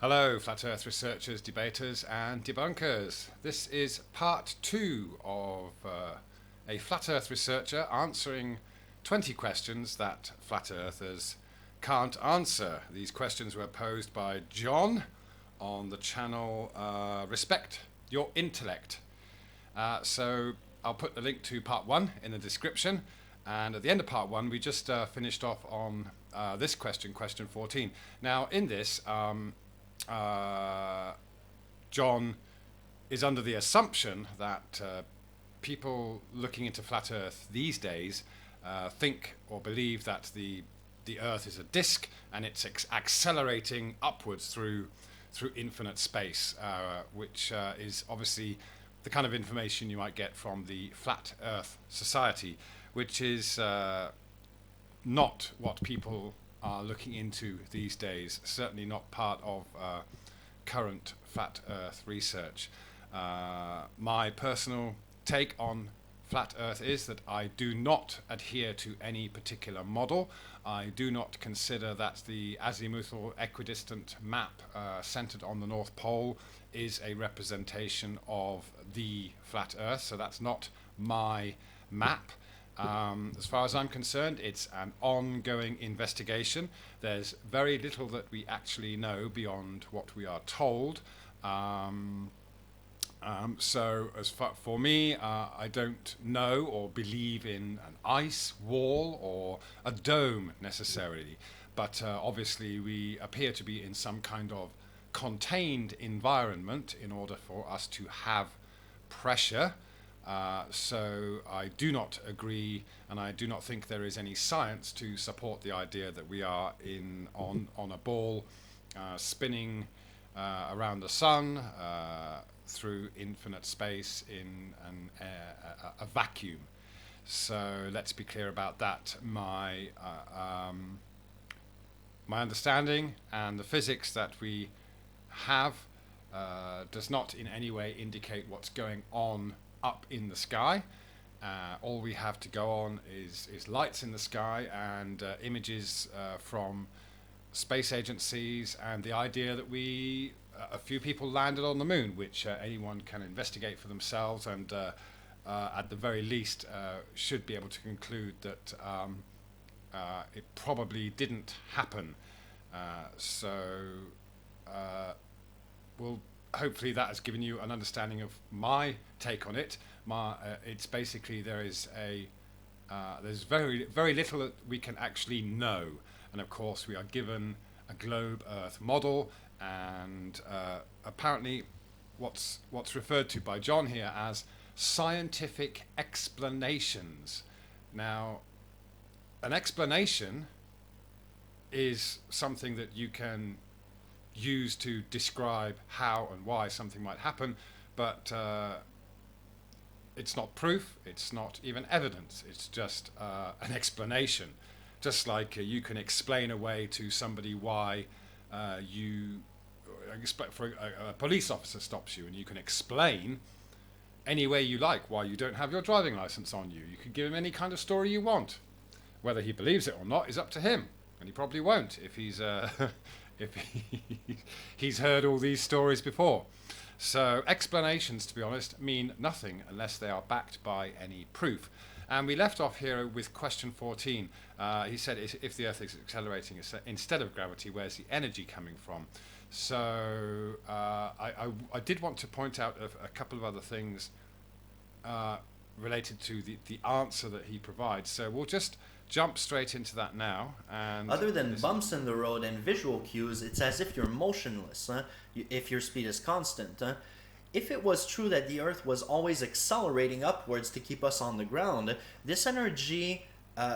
Hello, Flat Earth researchers, debaters, and debunkers. This is part two of a Flat Earth researcher answering 20 questions that Flat Earthers can't answer. These questions were posed by John on the channel Respect Your Intellect. So I'll put the link to part one in the description. And at the end of part one, we just finished off on this question, question 14. Now, in this, John is under the assumption that people looking into flat Earth these days think or believe that the Earth is a disk and it's accelerating upwards through infinite space, which is obviously the kind of information you might get from the Flat Earth Society, which is not what people are looking into these days, certainly not part of current flat Earth research. My personal take on flat Earth is that I do not adhere to any particular model. I do not consider that the azimuthal equidistant map centered on the North Pole is a representation of the flat Earth, so that's not my map. As far as I'm concerned, it's an ongoing investigation. There's very little that we actually know beyond what we are told. So as far for me, I don't know or believe in an ice wall or a dome necessarily, but obviously we appear to be in some kind of contained environment in order for us to have pressure. So I do not agree, and I do not think there is any science to support the idea that we are on a ball spinning around the sun through infinite space in a vacuum. So let's be clear about that. My understanding and the physics that we have does not in any way indicate what's going on up in the sky. All we have to go on is lights in the sky and images from space agencies, and the idea that a few people landed on the moon, which anyone can investigate for themselves, and at the very least should be able to conclude that it probably didn't happen. We'll hopefully that has given you an understanding of my take on it. It's basically there's very little that we can actually know, and of course we are given a globe Earth model, and apparently what's referred to by John here as scientific explanations. Now, an explanation is something that you can use to describe how and why something might happen, but it's not proof, it's not even evidence, it's just an explanation. Just like you can explain away to somebody why for a police officer stops you, and you can explain any way you like why you don't have your driving license on you. You can give him any kind of story you want. Whether he believes it or not is up to him, and he probably won't if he's he's heard all these stories before. So explanations, to be honest, mean nothing unless they are backed by any proof. And we left off here with question 14. He said, if the Earth is accelerating instead of gravity, where's the energy coming from? So I did want to point out a couple of other things related to the answer that he provides. So we'll just jump straight into that now. And other than bumps in the road and visual cues, it's as if you're motionless, if your speed is constant. If it was true that the Earth was always accelerating upwards to keep us on the ground, this energy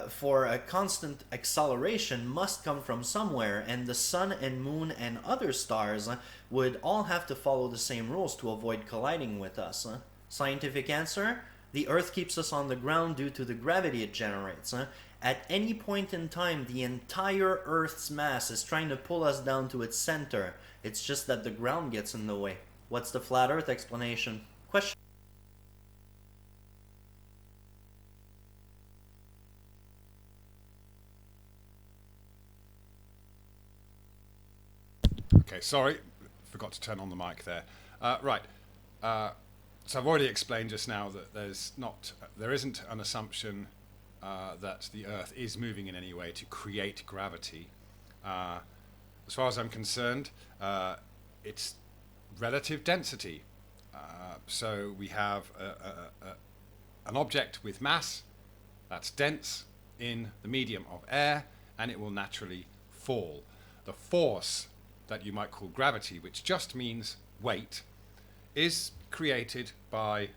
for a constant acceleration must come from somewhere, and the sun and moon and other stars would all have to follow the same rules to avoid colliding with us. Scientific answer? The Earth keeps us on the ground due to the gravity it generates. At any point in time, the entire Earth's mass is trying to pull us down to its center. It's just that the ground gets in the way. What's the flat Earth explanation? Question. Okay, sorry. forgot to turn on the mic there. Right. So I've already explained just now that there isn't an assumption that the Earth is moving in any way to create gravity. As far as I'm concerned, it's relative density. So we have an object with mass that's dense in the medium of air, and it will naturally fall. The force that you might call gravity, which just means weight, is created by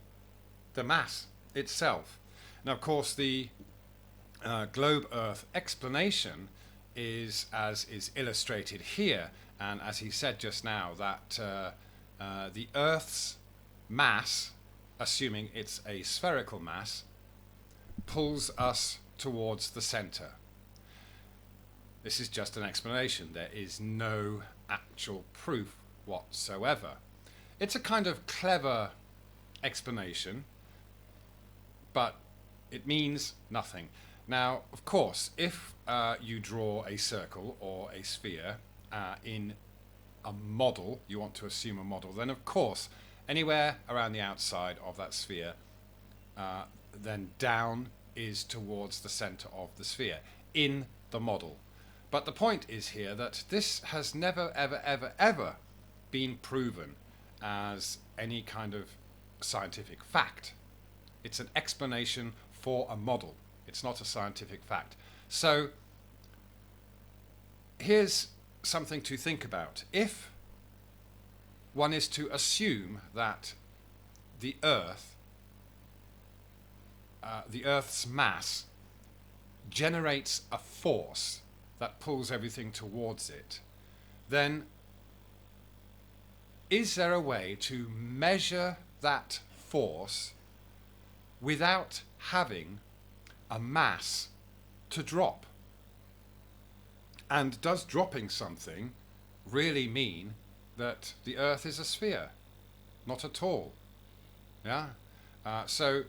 the mass itself. Now, of course, the globe Earth explanation is as is illustrated here, and as he said just now, that the Earth's mass, assuming it's a spherical mass, pulls us towards the center. This is just an explanation. There is no actual proof whatsoever. It's a kind of clever explanation, but it means nothing. Now, of course, if you draw a circle or a sphere in a model, you want to assume a model, then of course, anywhere around the outside of that sphere, then down is towards the center of the sphere in the model. But the point is here that this has never, ever, ever, ever been proven as any kind of scientific fact. It's an explanation for a model. It's not a scientific fact. So here's something to think about. If one is to assume that the Earth's mass generates a force that pulls everything towards it, then is there a way to measure that force without having a mass to drop? And does dropping something really mean that the Earth is a sphere? Not at all. Yeah. So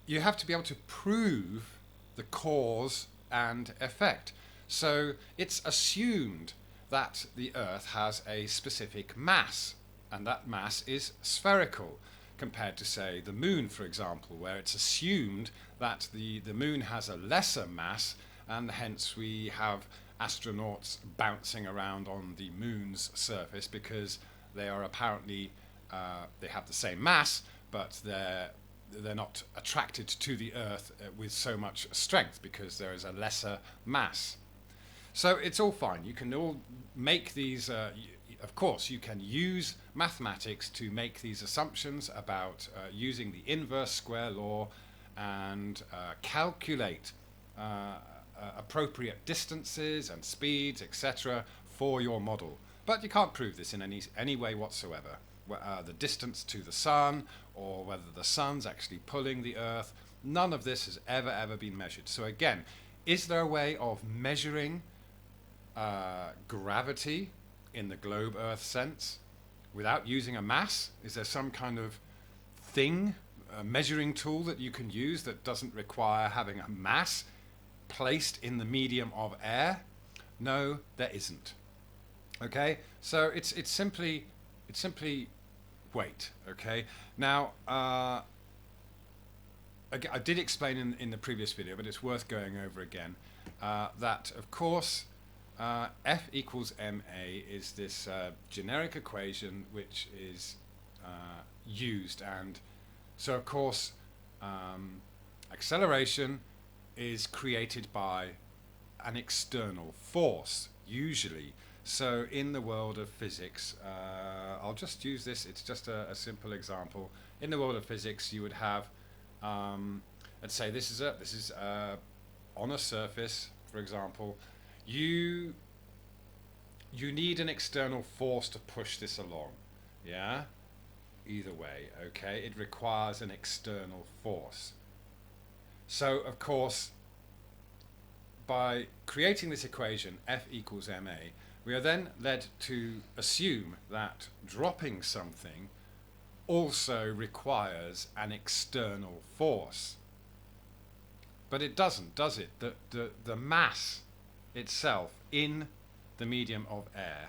you have to be able to prove the cause and effect. So it's assumed that the Earth has a specific mass, and that mass is spherical, compared to, say, the Moon, for example, where it's assumed that the Moon has a lesser mass, and hence we have astronauts bouncing around on the Moon's surface because they are apparently they have the same mass, but they're not attracted to the Earth with so much strength because there is a lesser mass. So it's all fine. You can all make these, of course, you can use mathematics to make these assumptions about using the inverse square law and calculate appropriate distances and speeds, etc., for your model. But you can't prove this in any way whatsoever. The distance to the sun, or whether the sun's actually pulling the Earth, none of this has ever been measured. So again, is there a way of measuring gravity in the globe Earth sense without using a mass? Is there some kind of thing, a measuring tool that you can use that doesn't require having a mass placed in the medium of air? No, there isn't. Okay, so it's simply weight. Okay, now I did explain in the previous video, but it's worth going over again, that of course F equals ma is this generic equation which is used, and so of course acceleration is created by an external force usually. So in the world of physics, I'll just use this, it's just a simple example. In the world of physics, you would have, let's say this is on a surface, for example. You need an external force to push this along, yeah? Either way, okay? It requires an external force. So, of course, by creating this equation, F equals ma, we are then led to assume that dropping something also requires an external force. But it doesn't, does it? The mass itself in the medium of air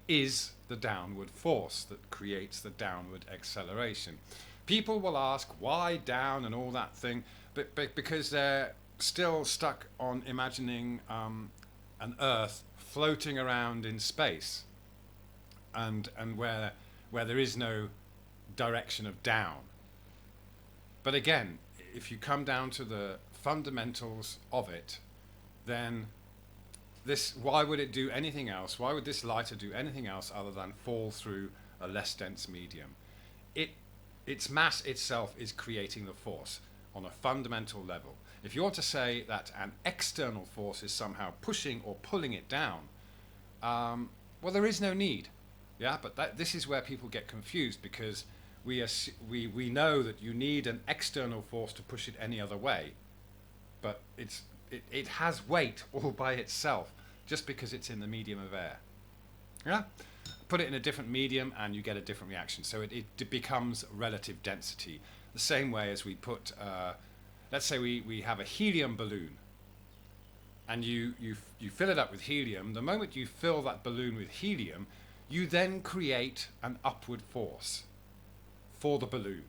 is the downward force that creates the downward acceleration. People will ask why down and all that thing, but because they're still stuck on imagining an Earth floating around in space, and where there is no direction of down. But again, if you come down to the fundamentals of it, then why would it do anything else? Why would this lighter do anything else other than fall through a less dense medium? Its mass itself is creating the force on a fundamental level. If you want to say that an external force is somehow pushing or pulling it down, well, there is no need. Yeah, but this is where people get confused, because we know that you need an external force to push it any other way, but it has weight all by itself just because it's in the medium of air. Yeah, put it in a different medium and you get a different reaction. So it becomes relative density, the same way as we put let's say we have a helium balloon, and you fill it up with helium. The moment you fill that balloon with helium, you then create an upward force for the balloon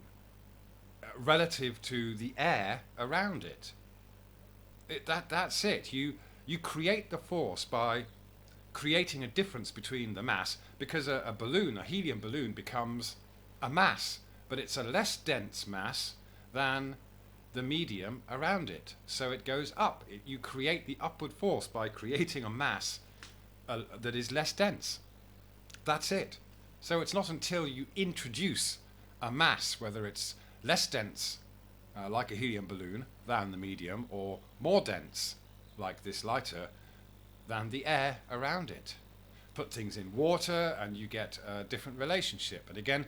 relative to the air around it. That's it. You create the force by creating a difference between the mass, because a helium balloon becomes a mass, but it's a less dense mass than the medium around it. So it goes up. You create the upward force by creating a mass that is less dense. That's it. So it's not until you introduce a mass, whether it's less dense, like a helium balloon, than the medium, or more dense, like this lighter, than the air around it. Put things in water and you get a different relationship. And again,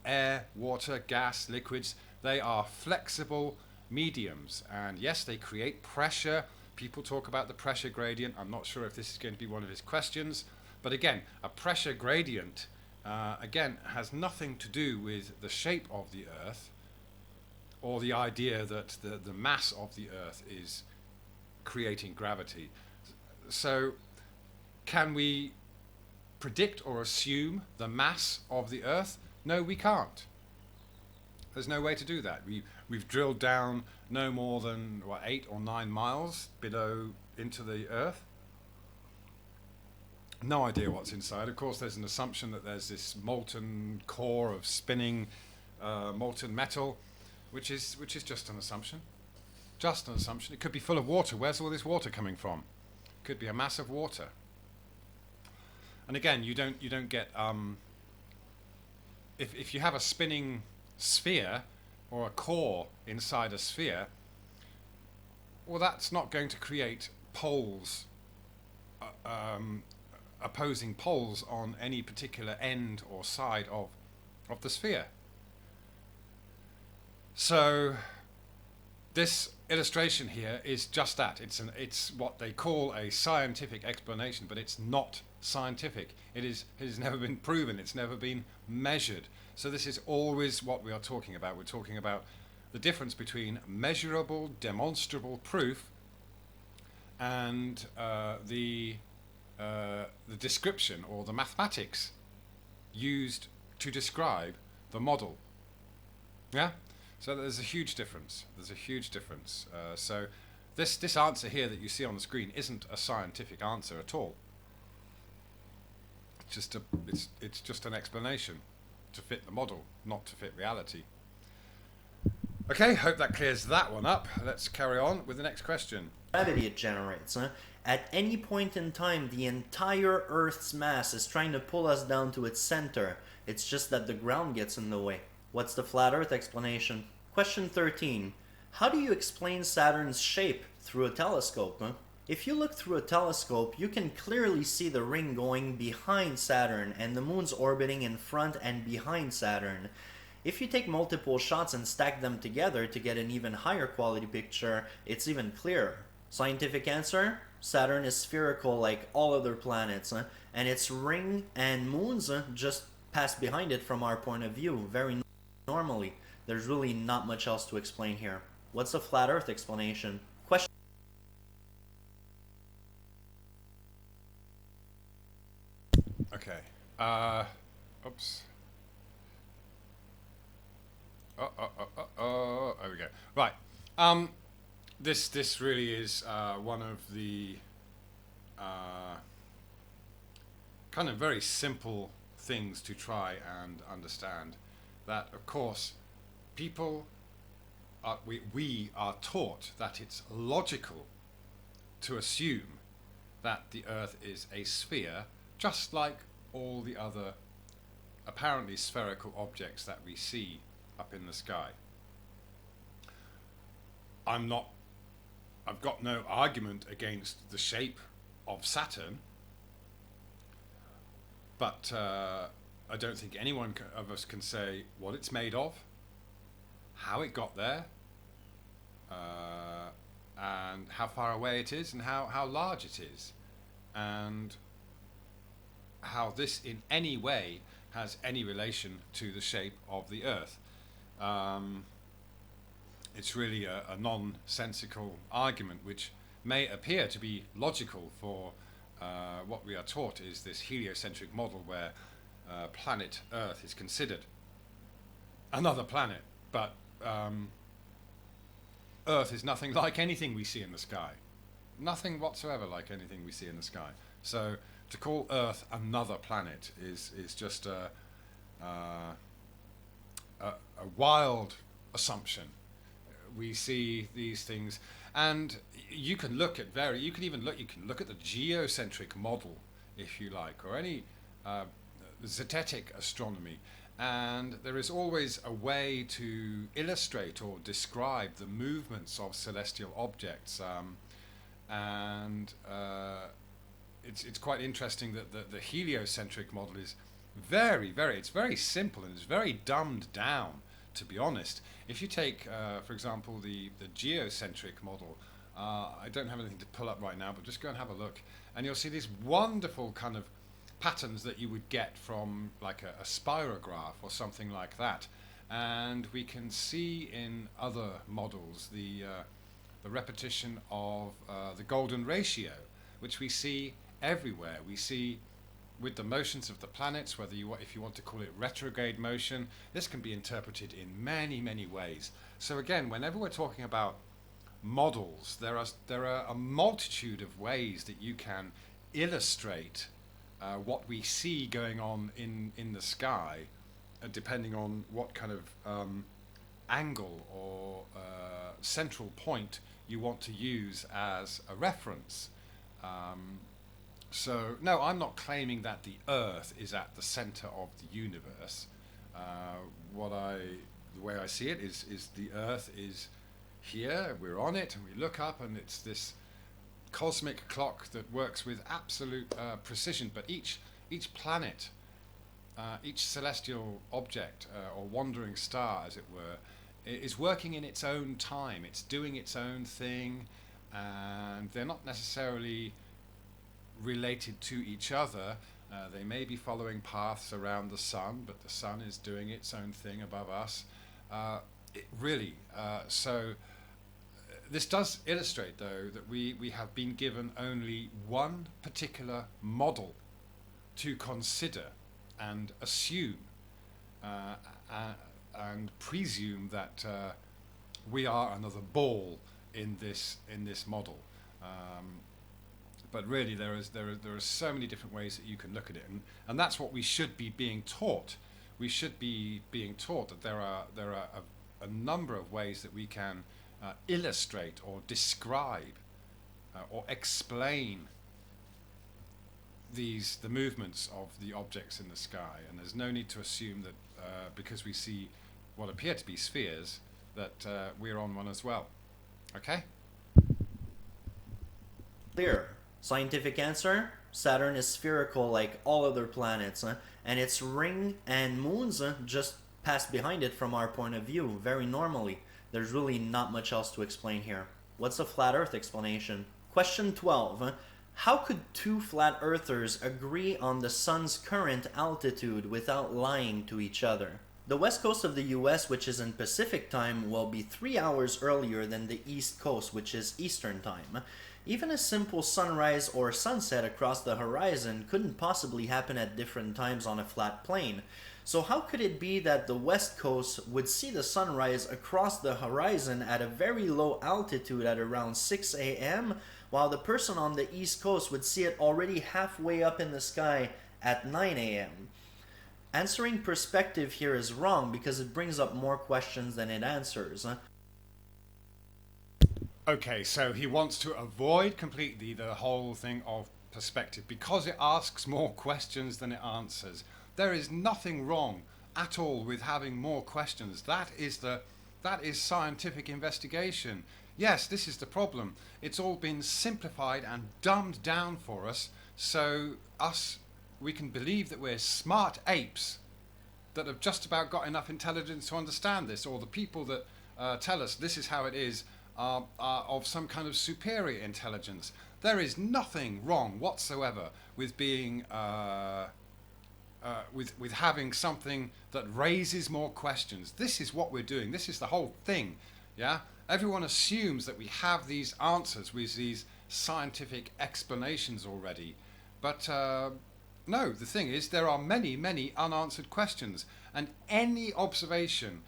air, water, gas, liquids, they are flexible mediums. And yes, they create pressure. People talk about the pressure gradient. I'm not sure if this is going to be one of his questions. But again, a pressure gradient, again, has nothing to do with the shape of the Earth, or the idea that the mass of the Earth is creating gravity. So can we predict or assume the mass of the Earth? No, we can't. There's no way to do that. We've drilled down no more than 8 or 9 miles below into the Earth. No idea what's inside. Of course, there's an assumption that there's this molten core of spinning molten metal, which is just an assumption. Just an assumption. It could be full of water. Where's all this water coming from? It could be a mass of water. And again, you don't get if you have a spinning sphere or a core inside a sphere, well, that's not going to create poles, opposing poles on any particular end or side of the sphere. So this illustration here is just that. It's what they call a scientific explanation, but it's not scientific. It has never been proven. It's never been measured. So this is always what we are talking about. We're talking about the difference between measurable, demonstrable proof and the description or the mathematics used to describe the model. Yeah? So there's a huge difference. There's a huge difference. So this answer here that you see on the screen isn't a scientific answer at all. It's just an explanation to fit the model, not to fit reality. Okay, hope that clears that one up. Let's carry on with the next question. Gravity it generates. At any point in time, the entire Earth's mass is trying to pull us down to its center. It's just that the ground gets in the way. What's the flat Earth explanation? Question 13. How do you explain Saturn's shape through a telescope? If you look through a telescope, you can clearly see the ring going behind Saturn and the moons orbiting in front and behind Saturn. If you take multiple shots and stack them together to get an even higher quality picture, it's even clearer. Scientific answer? Saturn is spherical like all other planets, and its ring and moons just pass behind it from our point of view very normally. There's really not much else to explain here. What's the flat Earth explanation? Question. Okay. Okay. Oops. There we go. Right. This really is one of the kind of very simple things to try and understand. That, of course, people we are taught that it's logical to assume that the Earth is a sphere, just like all the other apparently spherical objects that we see up in the sky. I've got no argument against the shape of Saturn, but I don't think anyone of us can say what it's made of, how it got there, and how far away it is, and how large it is, and how this in any way has any relation to the shape of the Earth. It's really a nonsensical argument which may appear to be logical for what we are taught is this heliocentric model where planet Earth is considered another planet, but Earth is nothing like anything we see in the sky. Nothing whatsoever like anything we see in the sky. So to call Earth another planet is just a wild assumption. We see these things, and you can look at you can look at the geocentric model, if you like, or any zetetic astronomy, and there is always a way to illustrate or describe the movements of celestial objects, and it's quite interesting that the heliocentric model is it's very simple and it's very dumbed down, to be honest. If you take, for example, the geocentric model, I don't have anything to pull up right now, but just go and have a look, and you'll see these wonderful kind of patterns that you would get from like a spirograph or something like that. And we can see in other models the repetition of the golden ratio, which we see everywhere. We see with the motions of the planets, if you want to call it retrograde motion, this can be interpreted in many, many ways. So again, whenever we're talking about models, there are a multitude of ways that you can illustrate what we see going on in the sky, depending on what kind of angle or central point you want to use as a reference. So no, I'm not claiming that the Earth is at the center of the universe. The way I see it is the Earth is here, we're on it, and we look up, and it's this cosmic clock that works with absolute precision. But each planet, each celestial object or wandering star, as it were, is working in its own time. It's doing its own thing, and they're not necessarily related to each other. They may be following paths around the sun, but the sun is doing its own thing above us. So this does illustrate, though, that we have been given only one particular model to consider and assume and presume that we are another ball in this model. But really, there are so many different ways that you can look at it, and that's what we should be being taught. We should be being taught that there are a number of ways that we can illustrate or describe or explain the movements of the objects in the sky. And there's no need to assume that because we see what appear to be spheres that we're on one as well. Okay? Clear. Scientific answer: Saturn is spherical like all other planets, and its ring and moons just pass behind it from our point of view very normally. There's really not much else to explain here. What's a flat Earth explanation? Question 12. How could two flat earthers agree on the sun's current altitude without lying to each other? The west coast of the US, which is in Pacific time, will be 3 hours earlier than the east coast, which is Eastern time. Even a simple sunrise or sunset across the horizon couldn't possibly happen at different times on a flat plane. So, how could it be that the west coast would see the sunrise across the horizon at a very low altitude at around 6 a.m., while the person on the east coast would see it already halfway up in the sky at 9 a.m.? Answering perspective here is wrong because it brings up more questions than it answers. Okay, so he wants to avoid completely the whole thing of perspective because it asks more questions than it answers. There is nothing wrong at all with having more questions. That is scientific investigation. Yes, this is the problem. It's all been simplified and dumbed down for us, so we can believe that we're smart apes that have just about got enough intelligence to understand this, or the people that tell us this is how it is are of some kind of superior intelligence. There is nothing wrong whatsoever with being with having something that raises more questions. This is what we're doing. This is the whole thing. Yeah, everyone assumes that we have these answers with these scientific explanations already, but no. The thing is, there are many unanswered questions, and any observation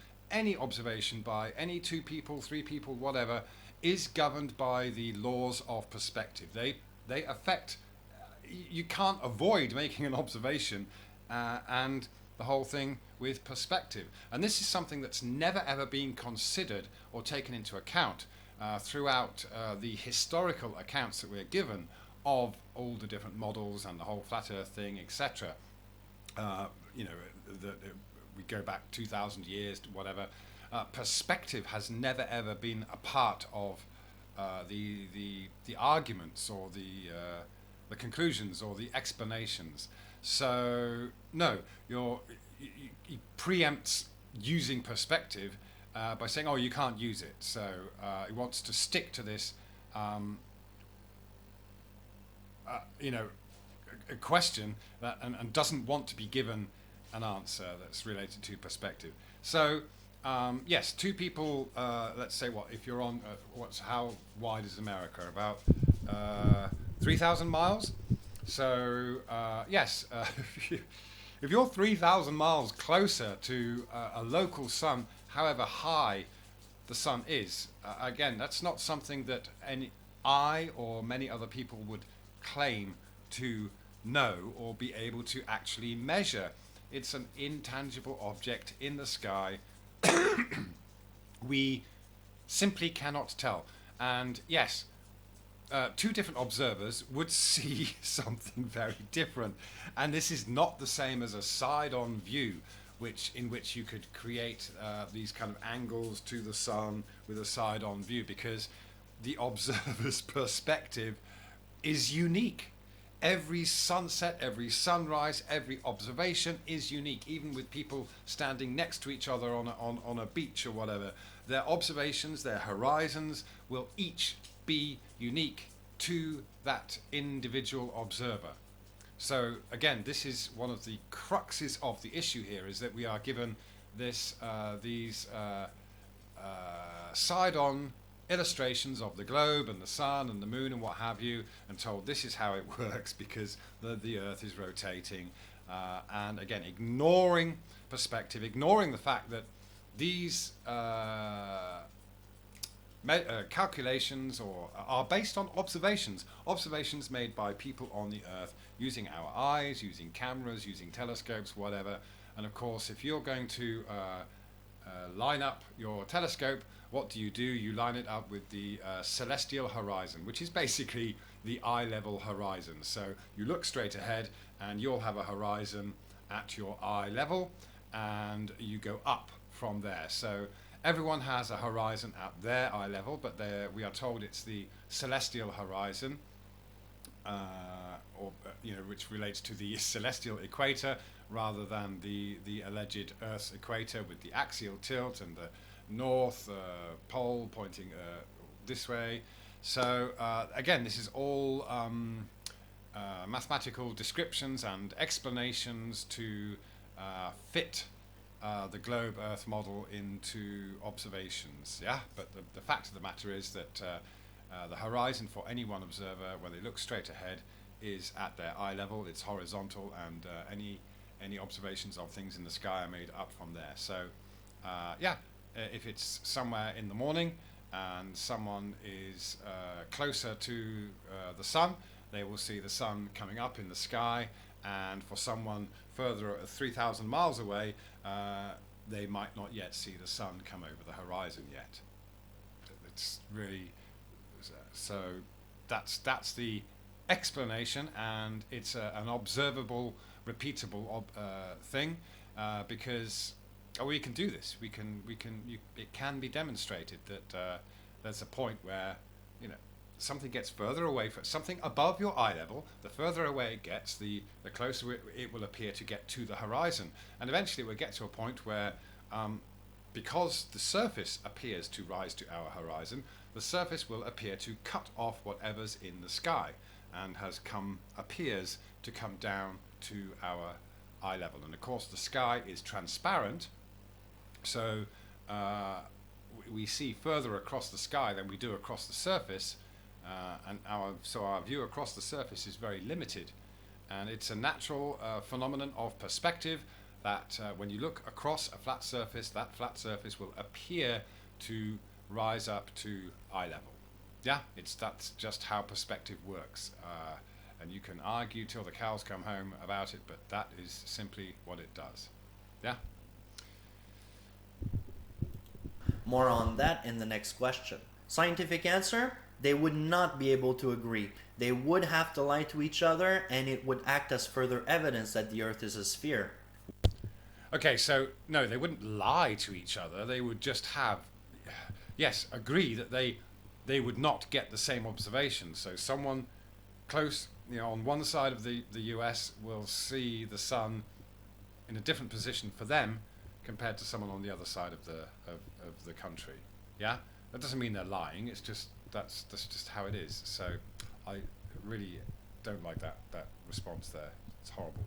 by any two people, three people, whatever, is governed by the laws of perspective. They affect. You can't avoid making an observation, and the whole thing with perspective. And this is something that's never ever been considered or taken into account throughout the historical accounts that we're given of all the different models and the whole flat Earth thing, etc. You know, we go back 2,000 years to whatever. Perspective has never ever been a part of the arguments or the conclusions or the explanations. So no, he preempts using perspective by saying, "Oh, you can't use it." So he wants to stick to this, a question that and doesn't want to be given an answer that's related to perspective. So yes, two people. Let's say if you're on how wide is America? About 3,000 miles. So yes, if you're 3,000 miles closer to a local sun, however high the sun is, again, that's not something that I or many other people would claim to know or be able to actually measure. It's an intangible object in the sky. We simply cannot tell. And yes, two different observers would see something very different. And this is not the same as a side-on view, in which you could create these kind of angles to the sun with a side-on view, because the observer's perspective is unique. Every sunset, every sunrise, every observation is unique, even with people standing next to each other on a beach or whatever. Their observations, their horizons will each be unique to that individual observer. So again, this is one of the cruxes of the issue here, is that we are given these side-on illustrations of the globe and the sun and the moon and what have you, and told this is how it works because the Earth is rotating, and again ignoring perspective, ignoring the fact that these calculations are based on observations made by people on the Earth using our eyes, using cameras, using telescopes, whatever. And of course, if you're going to line up your telescope, what do? You line it up with the celestial horizon, which is basically the eye level horizon. So you look straight ahead and you'll have a horizon at your eye level, and you go up from there. So everyone has a horizon at their eye level, but we are told it's the celestial horizon, which relates to the celestial equator rather than the alleged Earth's equator, with the axial tilt and the north pole pointing this way. So again, this is all mathematical descriptions and explanations to fit the globe Earth model into observations. Yeah, but the fact of the matter is that The horizon for any one observer, when they look straight ahead, is at their eye level. It's horizontal, and any observations of things in the sky are made up from there. So, if it's somewhere in the morning and someone is closer to the sun, they will see the sun coming up in the sky, and for someone further 3,000 miles away, they might not yet see the sun come over the horizon yet. It's really so. That's the explanation, and it's an observable, repeatable thing, because we can do this. It can be demonstrated that there's a point where something gets further away from something above your eye level. The further away it gets, the closer it will appear to get to the horizon, and eventually we'll get to a point where, because the surface appears to rise to our horizon, the surface will appear to cut off whatever's in the sky, and appears to come down to our eye level. And of course, the sky is transparent, so we see further across the sky than we do across the surface. And our view across the surface is very limited, and it's a natural phenomenon of perspective that when you look across a flat surface, that flat surface will appear to rise up to eye level. That's just how perspective works, and you can argue till the cows come home about it, but that is simply what it does. More on that in the next question. Scientific answer: they would not be able to agree. They would have to lie to each other, and it would act as further evidence that the Earth is a sphere. Okay, so no, they wouldn't lie to each other. They would just agree that they would not get the same observations. So someone close, on one side of the US will see the sun in a different position for them compared to someone on the other side of the country. Yeah, that doesn't mean they're lying. It's just that's just how it is. So I really don't like that response there. It's horrible.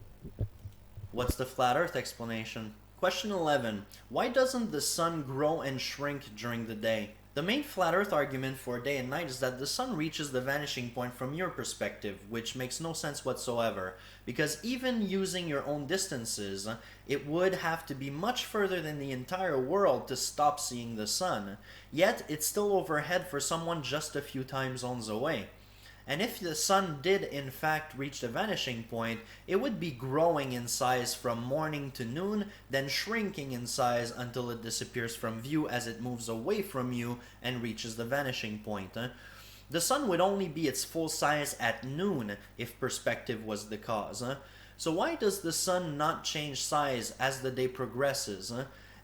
What's the flat Earth explanation? Question 11. Why doesn't the sun grow and shrink during the day? The main flat Earth argument for day and night is that the sun reaches the vanishing point from your perspective, which makes no sense whatsoever, because even using your own distances, it would have to be much further than the entire world to stop seeing the sun, yet it's still overhead for someone just a few time zones away. And if the sun did in fact reach the vanishing point, it would be growing in size from morning to noon, then shrinking in size until it disappears from view as it moves away from you and reaches the vanishing point. The sun would only be its full size at noon if perspective was the cause. So why does the sun not change size as the day progresses?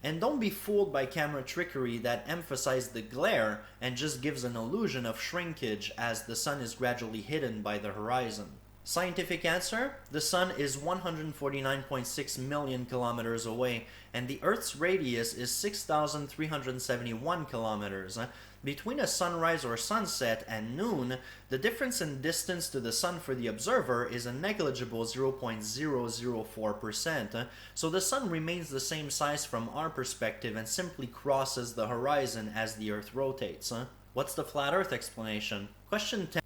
And don't be fooled by camera trickery that emphasizes the glare and just gives an illusion of shrinkage as the sun is gradually hidden by the horizon. Scientific answer: the sun is 149.6 million kilometers away, and the Earth's radius is 6,371 kilometers. Between a sunrise or sunset and noon, the difference in distance to the sun for the observer is a negligible 0.004%, so the sun remains the same size from our perspective and simply crosses the horizon as the Earth rotates. What's the flat Earth explanation? Question 10.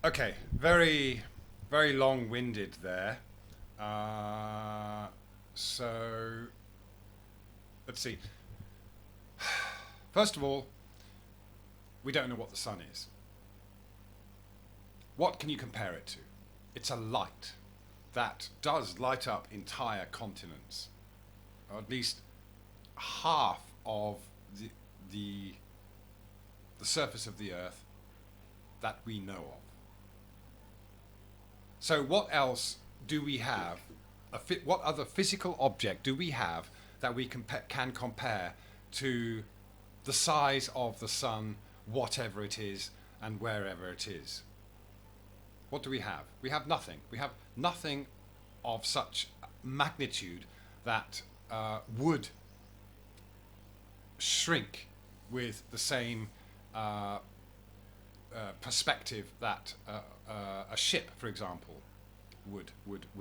Okay, very, very long-winded there. So, let's see. First of all, we don't know what the sun is. What can you compare it to? It's a light that does light up entire continents, or at least half of the surface of the Earth that we know of. So what else do we have? What other physical object do we have that we can compare to the size of the sun, whatever it is and wherever it is? What do we have? We have nothing. We have nothing of such magnitude that would shrink with the same perspective that a ship, for example, would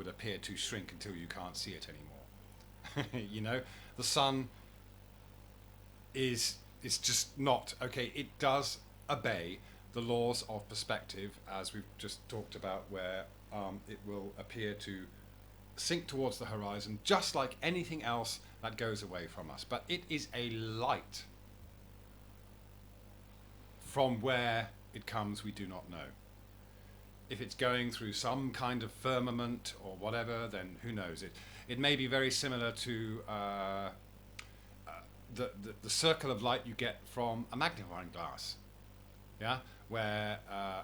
appear to shrink until you can't see it anymore. The sun is it's just not okay. It does obey the laws of perspective, as we've just talked about, where it will appear to sink towards the horizon, just like anything else that goes away from us. But it is a light. From where it comes, we do not know. If it's going through some kind of firmament or whatever, then who knows? It may be very similar to the circle of light you get from a magnifying glass, yeah, where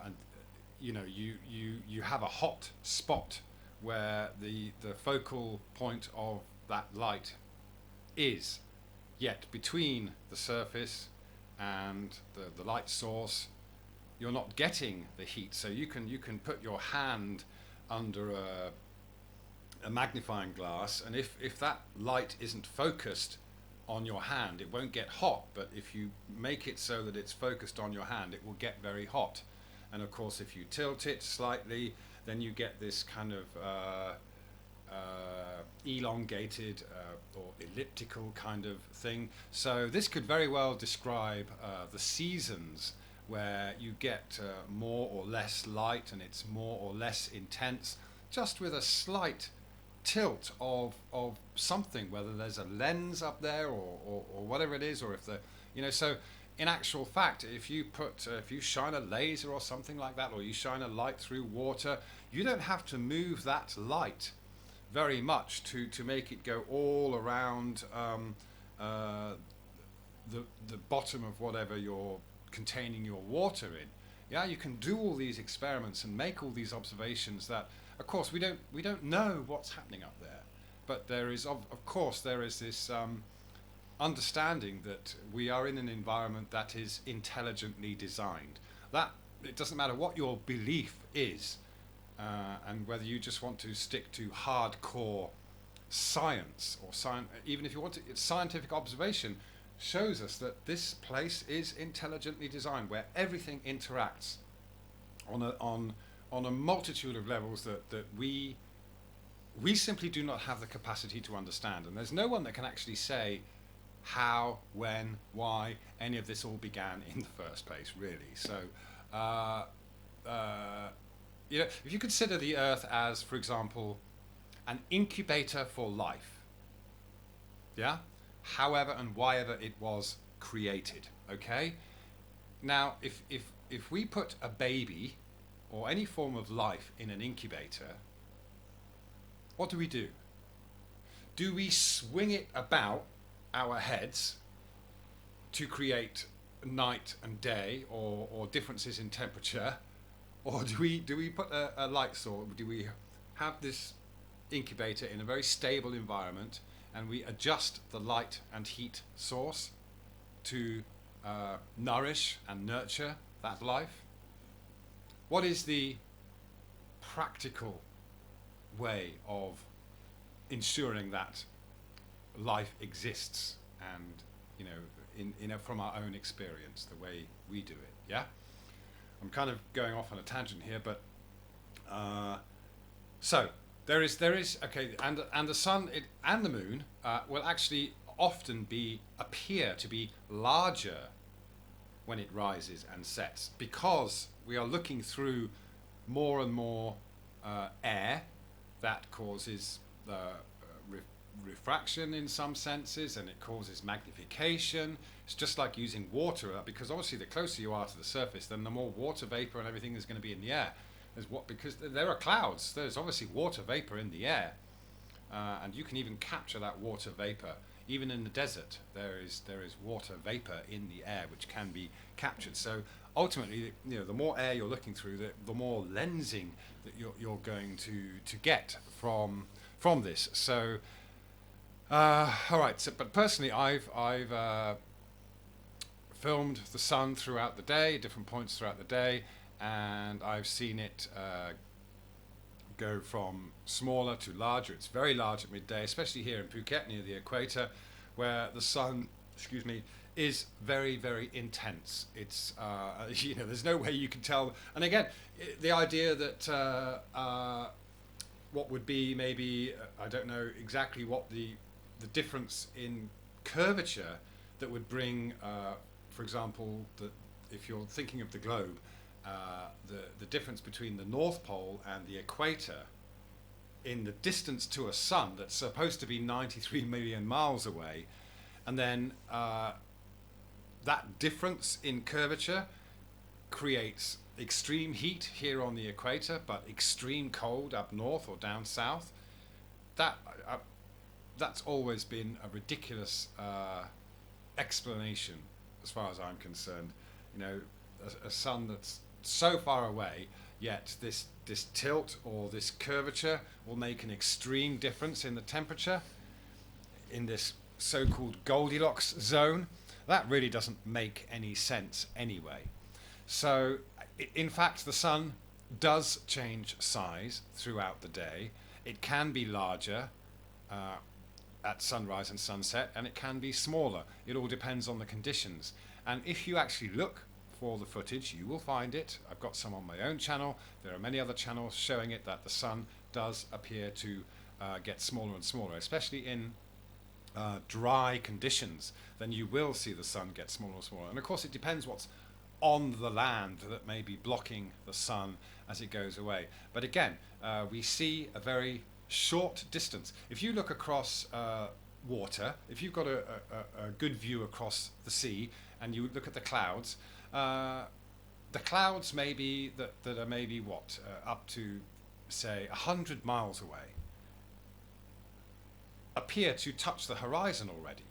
and you have a hot spot where the focal point of that light is, yet between the surface and the light source, you're not getting the heat. So you can put your hand under a magnifying glass, and if that light isn't focused on your hand, it won't get hot. But if you make it so that it's focused on your hand, it will get very hot. And of course, if you tilt it slightly, then you get this kind of elongated or elliptical kind of thing. So this could very well describe the seasons, where you get more or less light, and it's more or less intense, just with a slight tilt of something, whether there's a lens up there or whatever it is, or if so in actual fact, if you shine a laser or something like that, or you shine a light through water, you don't have to move that light very much to make it go all around the bottom of whatever you're containing your water in. Yeah, you can do all these experiments and make all these observations that, of course, we don't know what's happening up there, but there is of course there is this understanding that we are in an environment that is intelligently designed. That it doesn't matter what your belief is, and whether you just want to stick to hardcore science or even if you want to, scientific observation shows us that this place is intelligently designed, where everything interacts on a multitude of levels that we simply do not have the capacity to understand. And there's no one that can actually say how, when, why any of this all began in the first place, really. So if you consider the Earth as, for example, an incubator for life, yeah, however and whyever it was created, okay? Now, if we put a baby or any form of life in an incubator, what do? Do we swing it about our heads to create night and day, or differences in temperature, or do we put a light source? Do we have this incubator in a very stable environment, and we adjust the light and heat source to nourish and nurture that life? What is the practical way of ensuring that life exists, and from our own experience, the way we do it? Yeah, I'm kind of going off on a tangent here, but so there is okay, and the sun and the moon will actually often appear to be larger when it rises and sets, because we are looking through more and more air that causes refraction in some senses, and it causes magnification. It's just like using water, because obviously the closer you are to the surface, then the more water vapor and everything is going to be in the air. Because there are clouds, there's obviously water vapor in the air, and you can even capture that water vapor. Even in the desert, there is water vapor in the air which can be captured. So ultimately, the more air you're looking through, the more lensing that you're going to get from this. So all right. So, but personally, I've filmed the sun throughout the day, different points throughout the day, and I've seen it go from smaller to larger. It's very large at midday, especially here in Phuket near the equator, where the sun, is very, very intense. It's there's no way you can tell. And again, the idea that what would be maybe I don't know exactly what the difference in curvature that would bring for example, that if you're thinking of the globe, the difference between the North Pole and the equator in the distance to a sun that's supposed to be 93 million miles away, and then that difference in curvature creates extreme heat here on the equator, but extreme cold up north or down south. That's always been a ridiculous explanation, as far as I'm concerned. You know, a sun that's so far away, yet this tilt or this curvature will make an extreme difference in the temperature in this so-called Goldilocks zone. That really doesn't make any sense anyway. So, in fact, the sun does change size throughout the day. It can be larger at sunrise and sunset, and it can be smaller. It all depends on the conditions. And if you actually look for the footage, you will find it. I've got some on my own channel. There are many other channels showing it, that the sun does appear to get smaller and smaller, especially in dry conditions. Then you will see the sun get smaller and smaller. And of course, it depends what's on the land that may be blocking the sun as it goes away. But again, we see a very short distance. If you look across water, if you've got a good view across the sea and you look at the clouds may be that are maybe up to say 100 miles away, appear to touch the horizon already.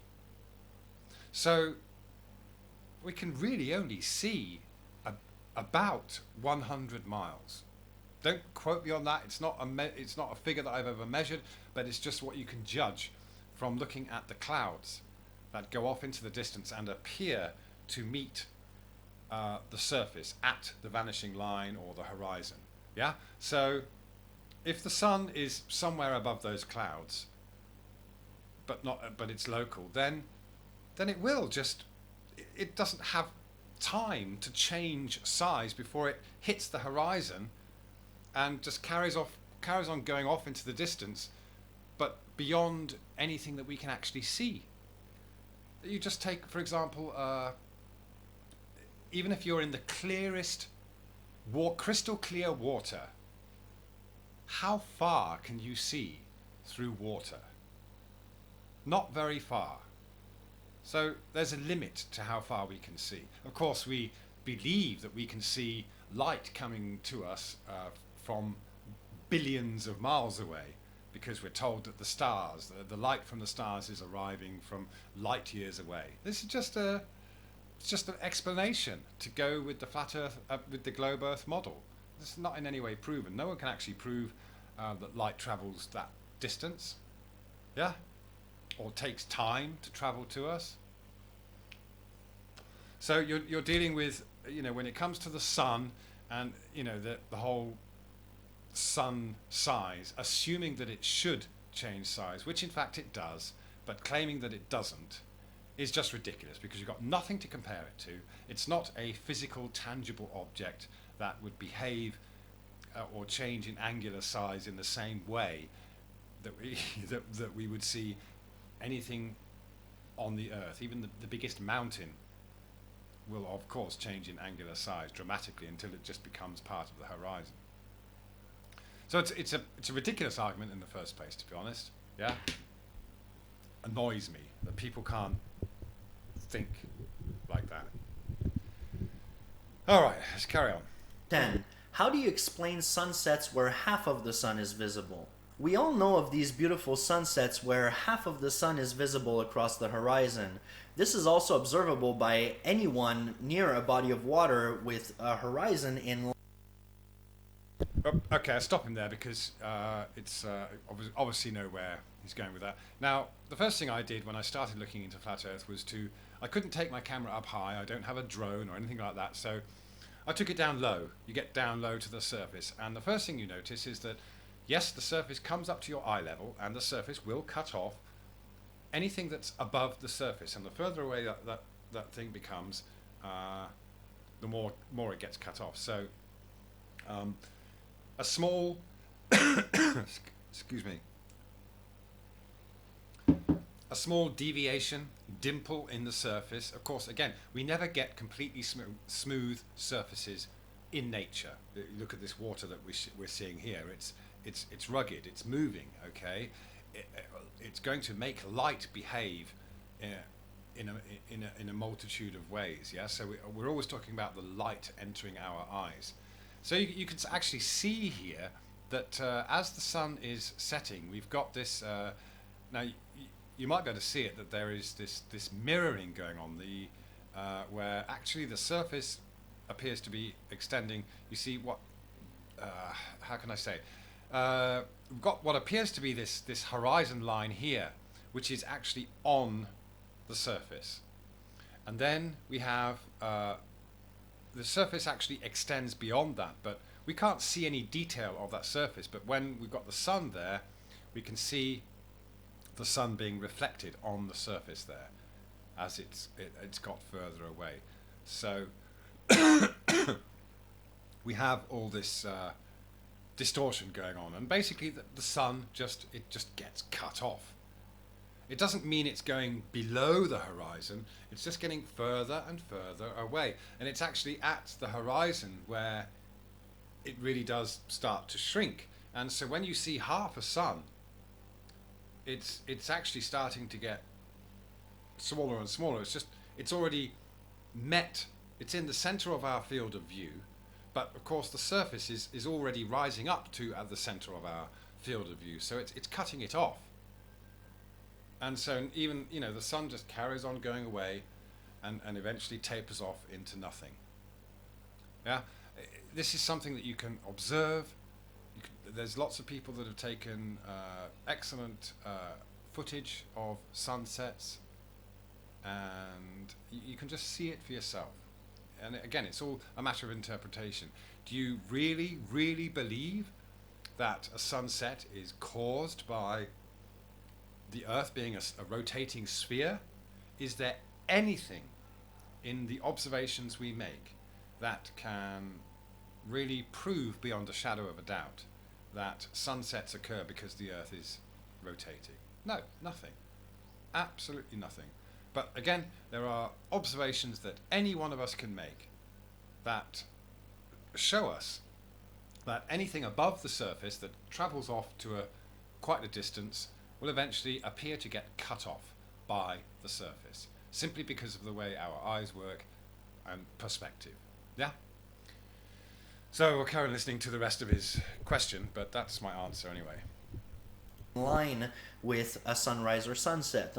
So we can really only see about 100 miles. Don't quote me on that. It's not a figure that I've ever measured, but it's just what you can judge from looking at the clouds that go off into the distance and appear to meet the surface at the vanishing line or the horizon. Yeah. So if the sun is somewhere above those clouds, but it's local, then it will just, it doesn't have time to change size before it hits the horizon and just carries on going off into the distance, but beyond anything that we can actually see. You just take, for example, even if you're in the clearest, crystal clear water, how far can you see through water? Not very far. So there's a limit to how far we can see. Of course, we believe that we can see light coming to us from billions of miles away, because we're told that the light from the stars is arriving from light years away. This is just an explanation to go with the flat Earth, with the globe Earth model. This is not in any way proven. No one can actually prove that light travels that distance. Yeah? Or takes time to travel to us. So you're dealing with, when it comes to the sun and, the whole sun size, assuming that it should change size, which in fact it does, but claiming that it doesn't is just ridiculous, because you've got nothing to compare it to. It's not a physical, tangible object that would behave or change in angular size in the same way that we would see anything on the Earth. Even the biggest mountain will of course change in angular size dramatically until it just becomes part of the horizon. So it's a ridiculous argument in the first place, to be honest. Yeah, annoys me that people can't think like that. All right, let's carry on. 10. How do you explain sunsets where half of the sun is visible? We all know of these beautiful sunsets where half of the sun is visible across the horizon. This is also observable by anyone near a body of water with a horizon in. Okay, I'll stop him there because it's obviously know where he's going with that. Now, the first thing I did when I started looking into flat Earth was I couldn't take my camera up high. I don't have a drone or anything like that, so I took it down low. You get down low to the surface, and the first thing you notice is that yes, the surface comes up to your eye level, and the surface will cut off anything that's above the surface. And the further away that thing becomes, the more it gets cut off. So a small, excuse me, a small deviation, dimple in the surface. Of course, again, we never get completely smooth surfaces in nature. Look at this water that we're seeing here. It's rugged. It's moving. Okay, it's going to make light behave in a multitude of ways. Yeah, so we're always talking about the light entering our eyes. So you can actually see here that as the sun is setting, we've got this. Now you might be able to see it, that there is this mirroring going on, where actually the surface appears to be extending. You see what? How can I say? We've got what appears to be this horizon line here, which is actually on the surface, and then we have the surface actually extends beyond that, but we can't see any detail of that surface. But when we've got the sun there, we can see the sun being reflected on the surface there as it's got further away. So we have all this distortion going on, and basically the sun just gets cut off. It doesn't mean it's going below the horizon, it's just getting further and further away. And it's actually at the horizon where it really does start to shrink. And so when you see half a sun, it's actually starting to get smaller and smaller. It's already met, it's in the center of our field of view, but of course the surface is already rising up to at the center of our field of view, so it's cutting it off. And so even, the sun just carries on going away and eventually tapers off into nothing. Yeah, this is something that you can observe. There's lots of people that have taken excellent footage of sunsets, and you can just see it for yourself. And again, it's all a matter of interpretation. Do you really, really believe that a sunset is caused by the Earth being a rotating sphere? Is there anything in the observations we make that can really prove beyond a shadow of a doubt that sunsets occur because the Earth is rotating? No, nothing. Absolutely nothing. But again, there are observations that any one of us can make that show us that anything above the surface that travels off to quite a distance will eventually appear to get cut off by the surface, simply because of the way our eyes work and perspective. Yeah? So we'll carry on listening to the rest of his question, but that's my answer anyway. Line with a sunrise or sunset.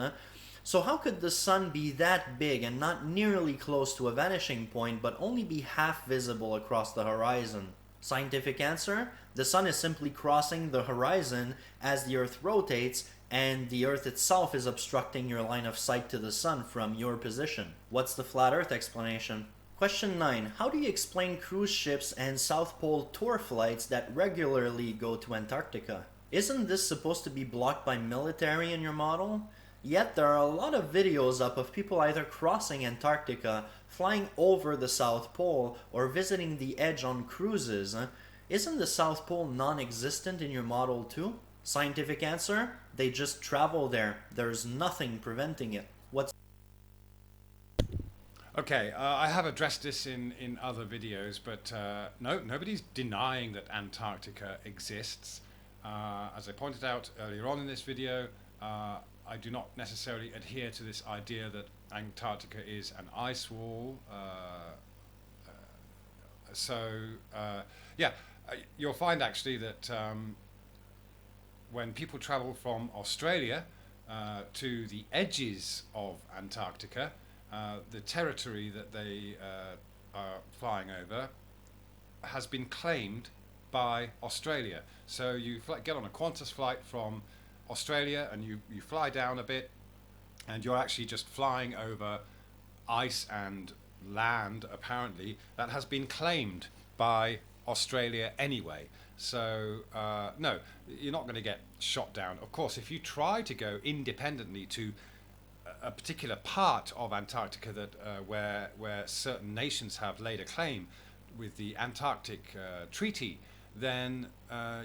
So how could the sun be that big and not nearly close to a vanishing point, but only be half visible across the horizon? Scientific answer: the sun is simply crossing the horizon as the Earth rotates, and the Earth itself is obstructing your line of sight to the sun from your position. What's the flat Earth explanation? Question 9. How do you explain cruise ships and South Pole tour flights that regularly go to Antarctica? Isn't this supposed to be blocked by military in your model? Yet there are a lot of videos up of people either crossing Antarctica, flying over the South Pole, or visiting the edge on cruises. Isn't the South Pole non-existent in your model too? Scientific answer: they just travel there. There's nothing preventing it. What's Okay, I have addressed this in other videos, but no, nobody's denying that Antarctica exists. As I pointed out earlier on in this video, I do not necessarily adhere to this idea that Antarctica is an ice wall. You'll find actually that when people travel from Australia to the edges of Antarctica, the territory that they are flying over has been claimed by Australia. So you get on a Qantas flight from Australia and you fly down a bit, and you're actually just flying over ice and land, apparently, that has been claimed by Australia anyway. So no, you're not going to get shot down. Of course, if you try to go independently to a particular part of Antarctica that where certain nations have laid a claim with the Antarctic Treaty, then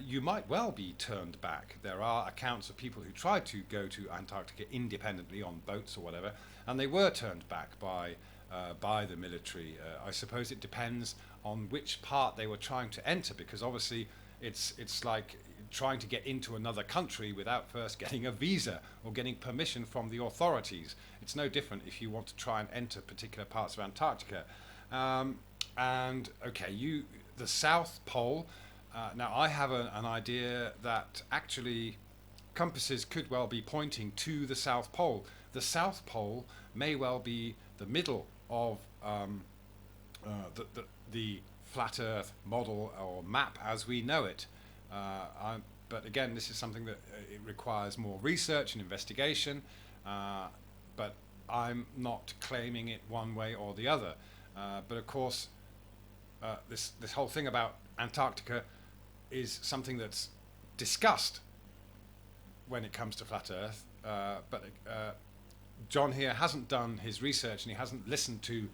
you might well be turned back. There are accounts of people who tried to go to Antarctica independently on boats or whatever, and they were turned back by the military. I suppose it depends on which part they were trying to enter, because obviously it's like trying to get into another country without first getting a visa or getting permission from the authorities. It's no different if you want to try and enter particular parts of Antarctica. And okay, the South Pole. Now I have an idea that actually compasses could well be pointing to the South Pole. The South Pole may well be the middle of the flat Earth model or map as we know it. But again, this is something that it requires more research and investigation. But I'm not claiming it one way or the other. But of course, this whole thing about Antarctica is something that's discussed when it comes to flat Earth. But John here hasn't done his research, and he hasn't listened to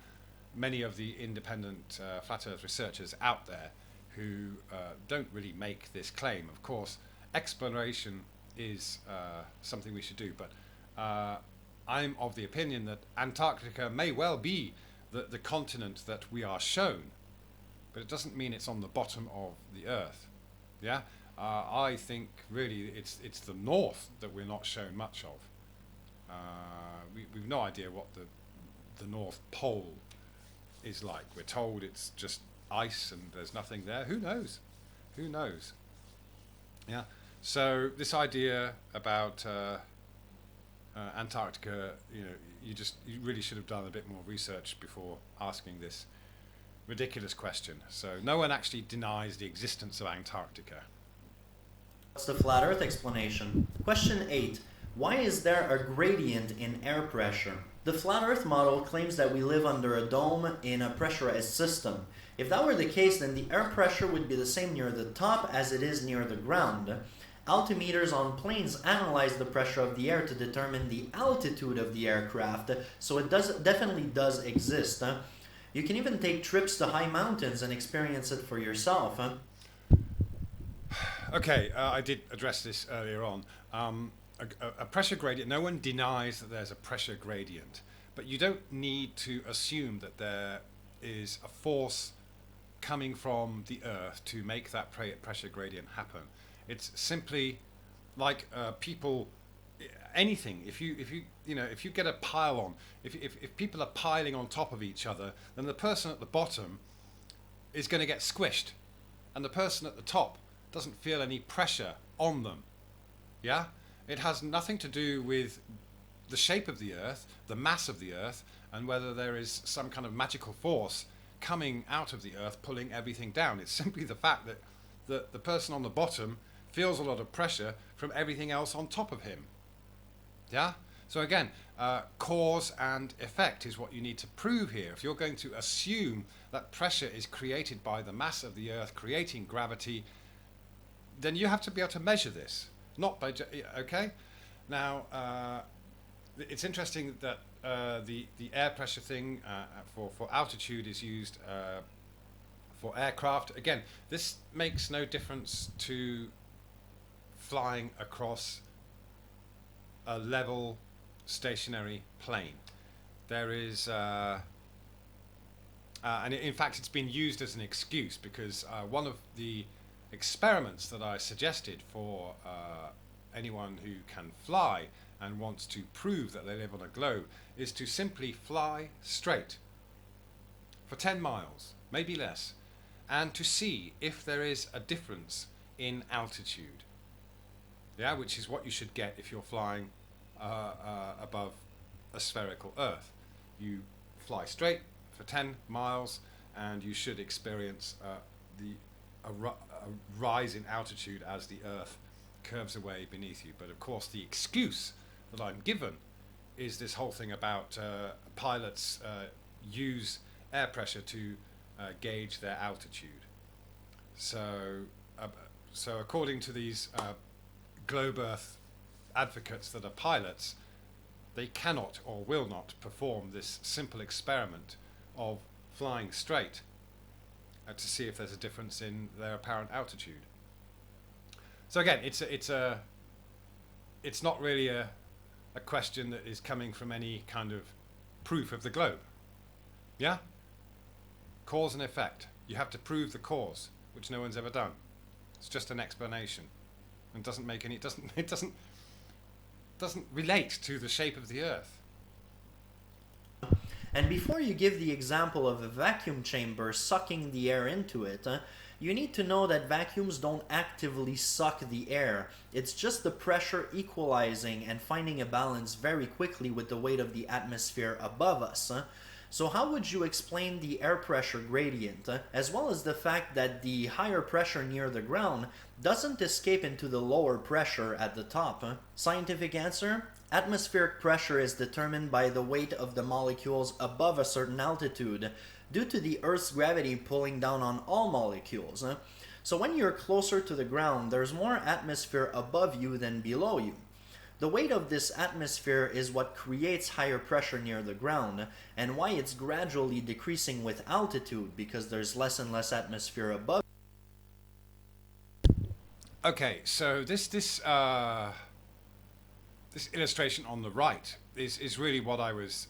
many of the independent flat Earth researchers out there who don't really make this claim. Of course, exploration is something we should do, but I'm of the opinion that Antarctica may well be the continent that we are shown, but it doesn't mean it's on the bottom of the Earth. Yeah, I think really it's the north that we're not shown much of. We've no idea what the North Pole is like. We're told it's just ice and there's nothing there. Who knows? Who knows? Yeah. So this idea about Antarctica, you really should have done a bit more research before asking this ridiculous question. So no one actually denies the existence of Antarctica. What's the flat Earth explanation? Question 8. Why is there a gradient in air pressure? The flat Earth model claims that we live under a dome in a pressurized system. If that were the case, then the air pressure would be the same near the top as it is near the ground. Altimeters on planes analyze the pressure of the air to determine the altitude of the aircraft, so it definitely does exist. You can even take trips to high mountains and experience it for yourself. Okay, I did address this earlier on. A pressure gradient, no one denies that there's a pressure gradient, but you don't need to assume that there is a force coming from the Earth to make that pressure gradient happen. It's simply like people, anything. If you get a pile on, if people are piling on top of each other, then the person at the bottom is going to get squished, and the person at the top doesn't feel any pressure on them. Yeah? It has nothing to do with the shape of the Earth, the mass of the Earth, and whether there is some kind of magical force coming out of the Earth pulling everything down. It's simply the fact that the person on the bottom feels a lot of pressure from everything else on top of him. Yeah? So again, cause and effect is what you need to prove here. If you're going to assume that pressure is created by the mass of the Earth creating gravity, then you have to be able to measure this. Not by okay. Now it's interesting that the air pressure thing for altitude is used for aircraft. Again, this makes no difference to flying across a level stationary plane. There is and in fact it's been used as an excuse, because one of the experiments that I suggested for anyone who can fly and wants to prove that they live on a globe is to simply fly straight for 10 miles, maybe less, and to see if there is a difference in altitude. Yeah, which is what you should get if you're flying above a spherical Earth. You fly straight for 10 miles and you should experience a rise in altitude as the Earth curves away beneath you. But of course the excuse that I'm given is this whole thing about pilots use air pressure to gauge their altitude. So according to these globe Earth advocates that are pilots, they cannot or will not perform this simple experiment of flying straight to see if there's a difference in their apparent altitude. So again, it's not really a question that is coming from any kind of proof of the globe. Yeah? Cause and effect. You have to prove the cause, which no one's ever done. It's just an explanation. And doesn't make any it doesn't relate to the shape of the Earth. And before you give the example of a vacuum chamber sucking the air into it, you need to know that vacuums don't actively suck the air. It's just the pressure equalizing and finding a balance very quickly with the weight of the atmosphere above us. So how would you explain the air pressure gradient, as well as the fact that the higher pressure near the ground doesn't escape into the lower pressure at the top? Scientific answer? Atmospheric pressure is determined by the weight of the molecules above a certain altitude, due to the Earth's gravity pulling down on all molecules. So when you're closer to the ground, there's more atmosphere above you than below you. The weight of this atmosphere is what creates higher pressure near the ground, and why it's gradually decreasing with altitude, because there's less and less atmosphere above. Okay, so this illustration on the right is really what I was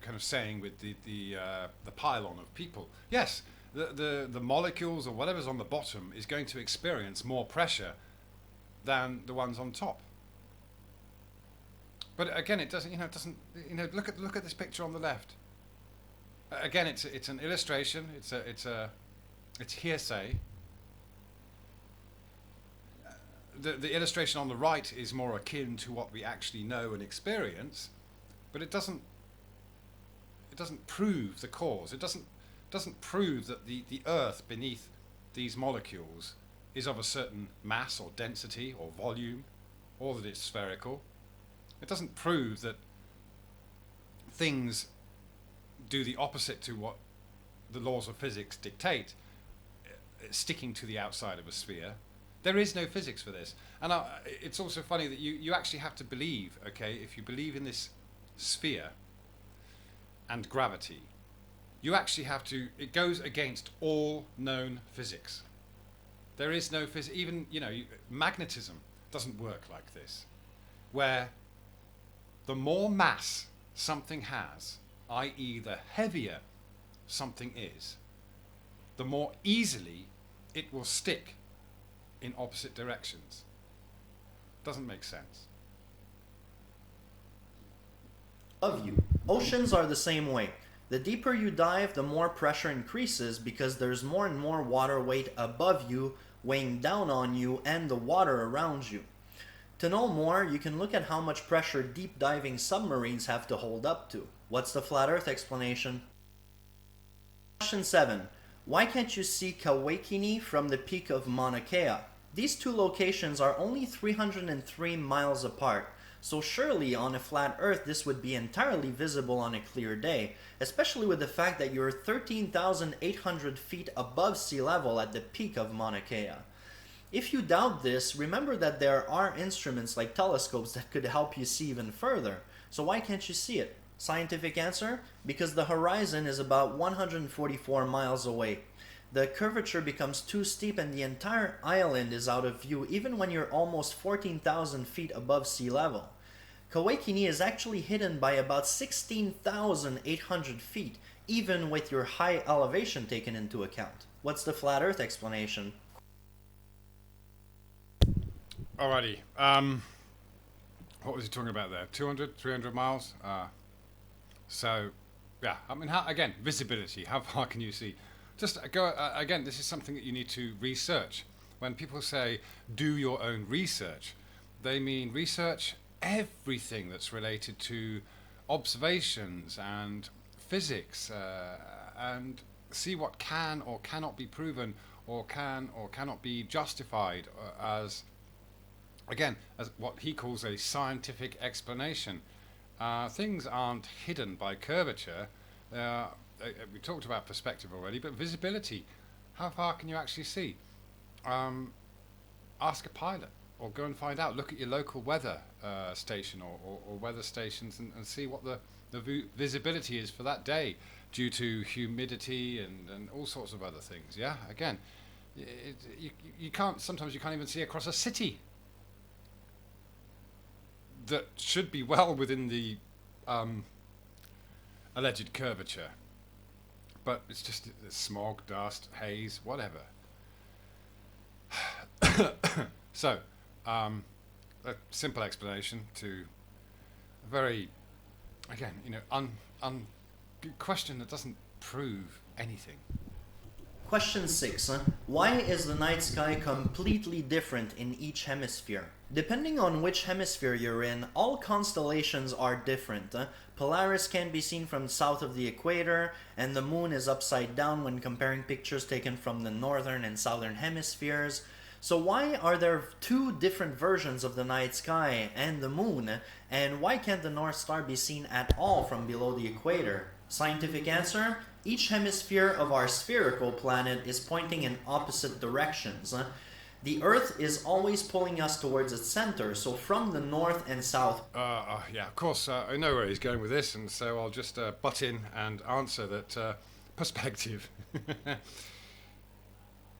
kind of saying with the pylon of people. Yes, the molecules or whatever's on the bottom is going to experience more pressure than the ones on top. But again, it doesn't. Look at this picture on the left. Again, it's an illustration. It's hearsay. The illustration on the right is more akin to what we actually know and experience, but it doesn't prove the cause. It doesn't prove that the Earth beneath these molecules is of a certain mass or density or volume, or that it's spherical. It doesn't prove that things do the opposite to what the laws of physics dictate, sticking to the outside of a sphere. There is no physics for this. And it's also funny that you actually have to believe, okay, if you believe in this sphere and gravity, you actually have to, it goes against all known physics. There is no physics, even, magnetism doesn't work like this, where the more mass something has, i.e. the heavier something is, the more easily it will stick in opposite directions. Doesn't make sense. Above you. Oceans are the same way. The deeper you dive, the more pressure increases because there's more and more water weight above you, weighing down on you and the water around you. To know more, you can look at how much pressure deep diving submarines have to hold up to. What's the flat Earth explanation? Question 7. Why can't you see Kawakini from the peak of Mauna Kea? These two locations are only 303 miles apart, so surely on a flat Earth this would be entirely visible on a clear day, especially with the fact that you're 13,800 feet above sea level at the peak of Mauna Kea. If you doubt this, remember that there are instruments like telescopes that could help you see even further. So why can't you see it? Scientific answer? Because the horizon is about 144 miles away. The curvature becomes too steep and the entire island is out of view even when you're almost 14,000 feet above sea level. Kawakini is actually hidden by about 16,800 feet, even with your high elevation taken into account. What's the flat Earth explanation? Alrighty. What was he talking about there? 200, 300 miles? So, yeah. I mean, again, visibility. How far can you see? Just go, again, this is something that you need to research. When people say, do your own research, they mean research everything that's related to observations and physics, and see what can or cannot be proven or can or cannot be justified as, again, as what he calls a scientific explanation. Things aren't hidden by curvature. We talked about perspective already, but visibility. How far can you actually see? Ask a pilot, or go and find out. Look at your local weather station or weather stations and see what the visibility is for that day. due to humidity and all sorts of other things. Yeah, again, you can't. Sometimes you can't even see across a city that should be well within the alleged curvature, but it's just smog, dust, haze, whatever. So, a simple explanation to a very, again, question that doesn't prove anything. Question 6. Why is the night sky completely different in each hemisphere? Depending on which hemisphere you're in, all constellations are different. Polaris can be seen from south of the equator, and the moon is upside down when comparing pictures taken from the northern and southern hemispheres. So why are there two different versions of the night sky and the moon, and why can't the North Star be seen at all from below the equator? Scientific answer: each hemisphere of our spherical planet is pointing in opposite directions. The Earth is always pulling us towards its center, so from the north and south... Yeah, of course, I know where he's going with this, and so I'll just butt in and answer that perspective.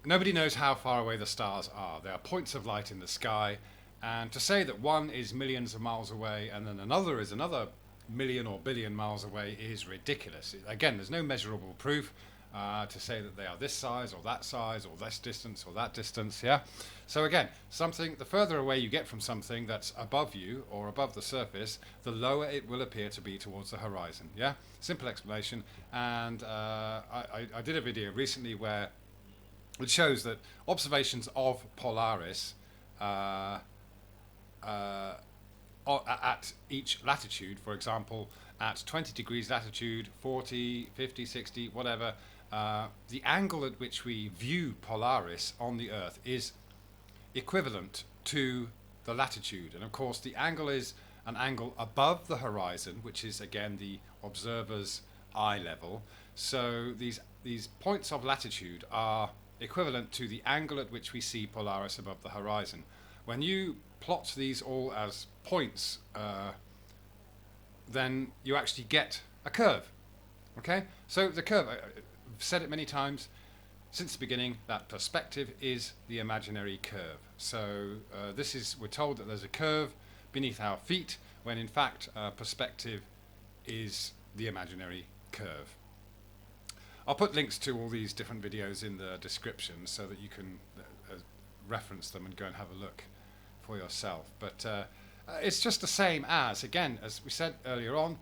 Nobody knows how far away the stars are. They are points of light in the sky, and to say that one is millions of miles away and then another is another million or billion miles away is ridiculous. Again, there's no measurable proof to say that they are this size or this distance or that distance, yeah? So again, the further away you get from something that's above you or above the surface, the lower it will appear to be towards the horizon, yeah? Simple explanation. And I did a video recently where it shows that observations of Polaris at each latitude, for example, at 20 degrees latitude, 40, 50, 60, whatever, the angle at which we view Polaris on the Earth is equivalent to the latitude. And of course, the angle is an angle above the horizon, which is again the observer's eye level. So these points of latitude are equivalent to the angle at which we see Polaris above the horizon. When you plot these all as points, then you actually get a curve. Okay? So the curve, I've said it many times since the beginning, that perspective is the imaginary curve. So we're told that there's a curve beneath our feet, when in fact perspective is the imaginary curve. I'll put links to all these different videos in the description so that you can reference them and go and have a look for yourself. But it's just the same as, again, as we said earlier on,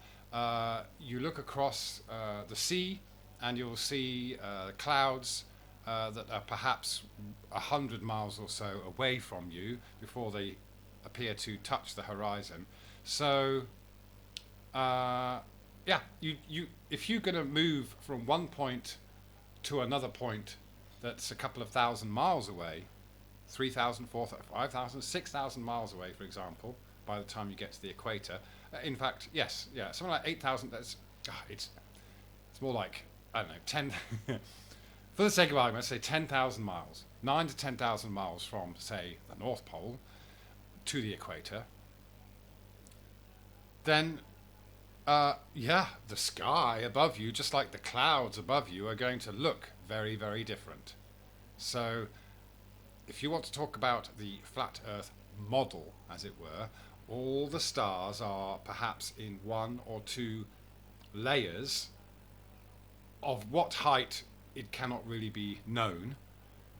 you look across the sea and you'll see clouds that are perhaps 100 miles or so away from you before they appear to touch the horizon. So yeah, if you're going to move from one point to another point that's a couple of thousand miles away, 3,000, 4,000, 5,000, 6,000 miles away, for example, by the time you get to the equator. In fact, yes, yeah, something like 8,000. That's it's more like, I don't know, 10. For the sake of argument, say 10,000 miles, 9 to 10,000 miles from, say, the North Pole to the equator. Then, yeah, the sky above you, just like the clouds above you, are going to look very, very different. So, if you want to talk about the flat Earth model, as it were, all the stars are perhaps in one or two layers of what height it cannot really be known,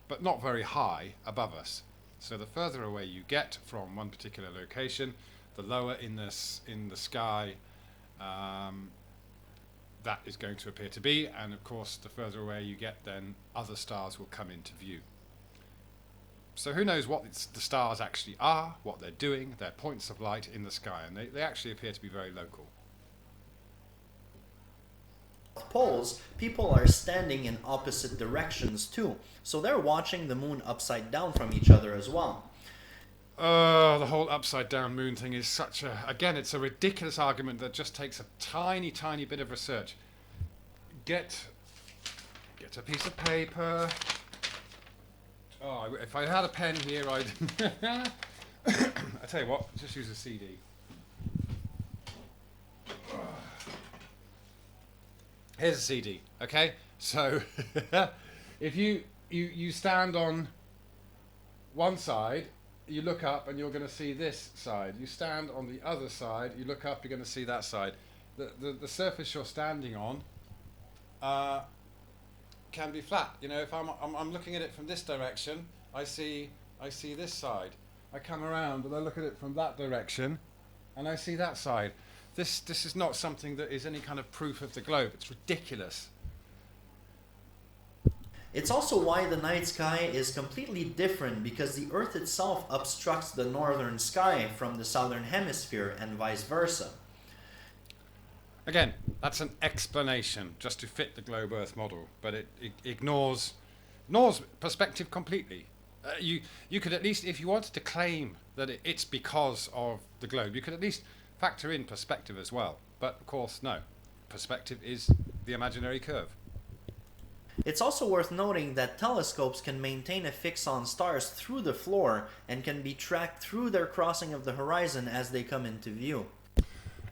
but not very high above us. So the further away you get from one particular location, the lower in the sky that is going to appear to be, and of course the further away you get, then other stars will come into view. So who knows what the stars actually are, what they're doing. They're points of light in the sky, and they actually appear to be very local. Poles, people are standing in opposite directions too, so they're watching the moon upside down from each other as well. The whole upside down moon thing is again, it's a ridiculous argument that just takes a tiny, tiny bit of research. Get a piece of paper. Oh, if I had a pen here, I'd... I tell you what, just use a CD. Here's a CD, okay? So if you stand on one side, you look up and you're going to see this side. You stand on the other side, you look up, you're going to see that side. The surface you're standing on can be flat. You know, if I'm looking at it from this direction, I see this side. I come around and I look at it from that direction, and I see that side. This is not something that is any kind of proof of the globe. It's ridiculous. It's also why the night sky is completely different, because the Earth itself obstructs the northern sky from the southern hemisphere and vice versa. Again, that's an explanation just to fit the globe Earth model, but it ignores perspective completely. You could at least, if you wanted to claim that it's because of the globe, you could at least factor in perspective as well. But of course, no. Perspective is the imaginary curve. It's also worth noting that telescopes can maintain a fix on stars through the floor and can be tracked through their crossing of the horizon as they come into view.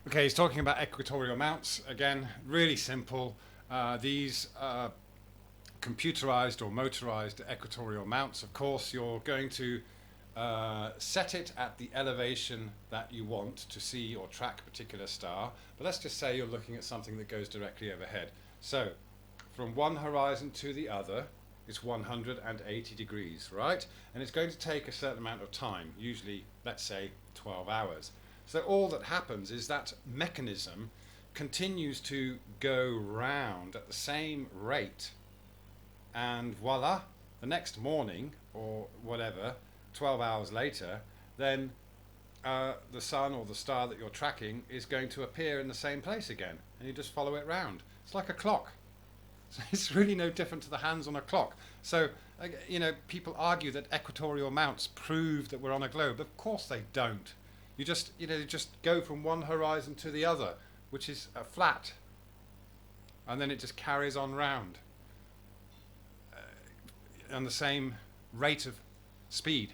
Okay, he's talking about equatorial mounts. Again, really simple. These computerized or motorized equatorial mounts, of course, you're going to set it at the elevation that you want to see or track a particular star. But let's just say you're looking at something that goes directly overhead. So from one horizon to the other, it's 180 degrees, right? And it's going to take a certain amount of time, usually, let's say, 12 hours. So all that happens is that mechanism continues to go round at the same rate, and voila, the next morning or whatever, 12 hours later, then the sun or the star that you're tracking is going to appear in the same place again, and you just follow it round. It's like a clock. So it's really no different to the hands on a clock. So, you know, people argue that equatorial mounts prove that we're on a globe. Of course they don't. You just go from one horizon to the other, which is flat, and then it just carries on round on the same rate of speed.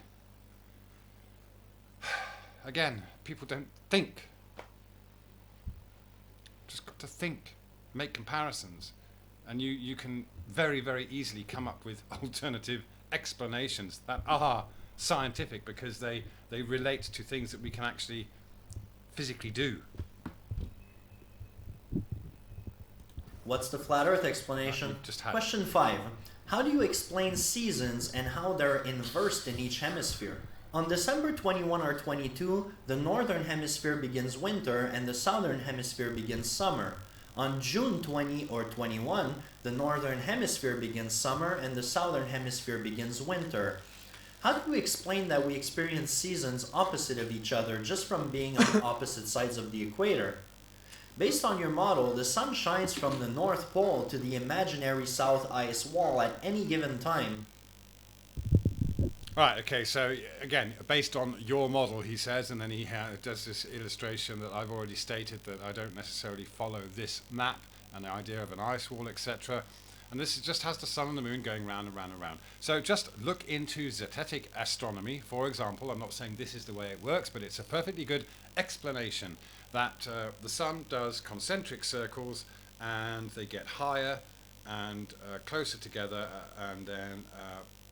Again, people don't think. Just got to think, make comparisons, and you can very, very easily come up with alternative explanations that are scientific, because they relate to things that we can actually physically do. What's the flat Earth explanation? Question 5. How do you explain seasons and how they're inversed in each hemisphere? On December 21 or 22, the northern hemisphere begins winter and the southern hemisphere begins summer. On June 20 or 21, the northern hemisphere begins summer and the southern hemisphere begins winter. How do we explain that we experience seasons opposite of each other just from being on opposite sides of the equator? Based on your model, the sun shines from the North Pole to the imaginary south ice wall at any given time. Right, okay, so again, based on your model, he says, and then he does this illustration that I've already stated that I don't necessarily follow this map and the idea of an ice wall, etc. And this just has the sun and the moon going round and round and round. So just look into zetetic astronomy, for example. I'm not saying this is the way it works, but it's a perfectly good explanation that the sun does concentric circles, and they get higher and closer together, and then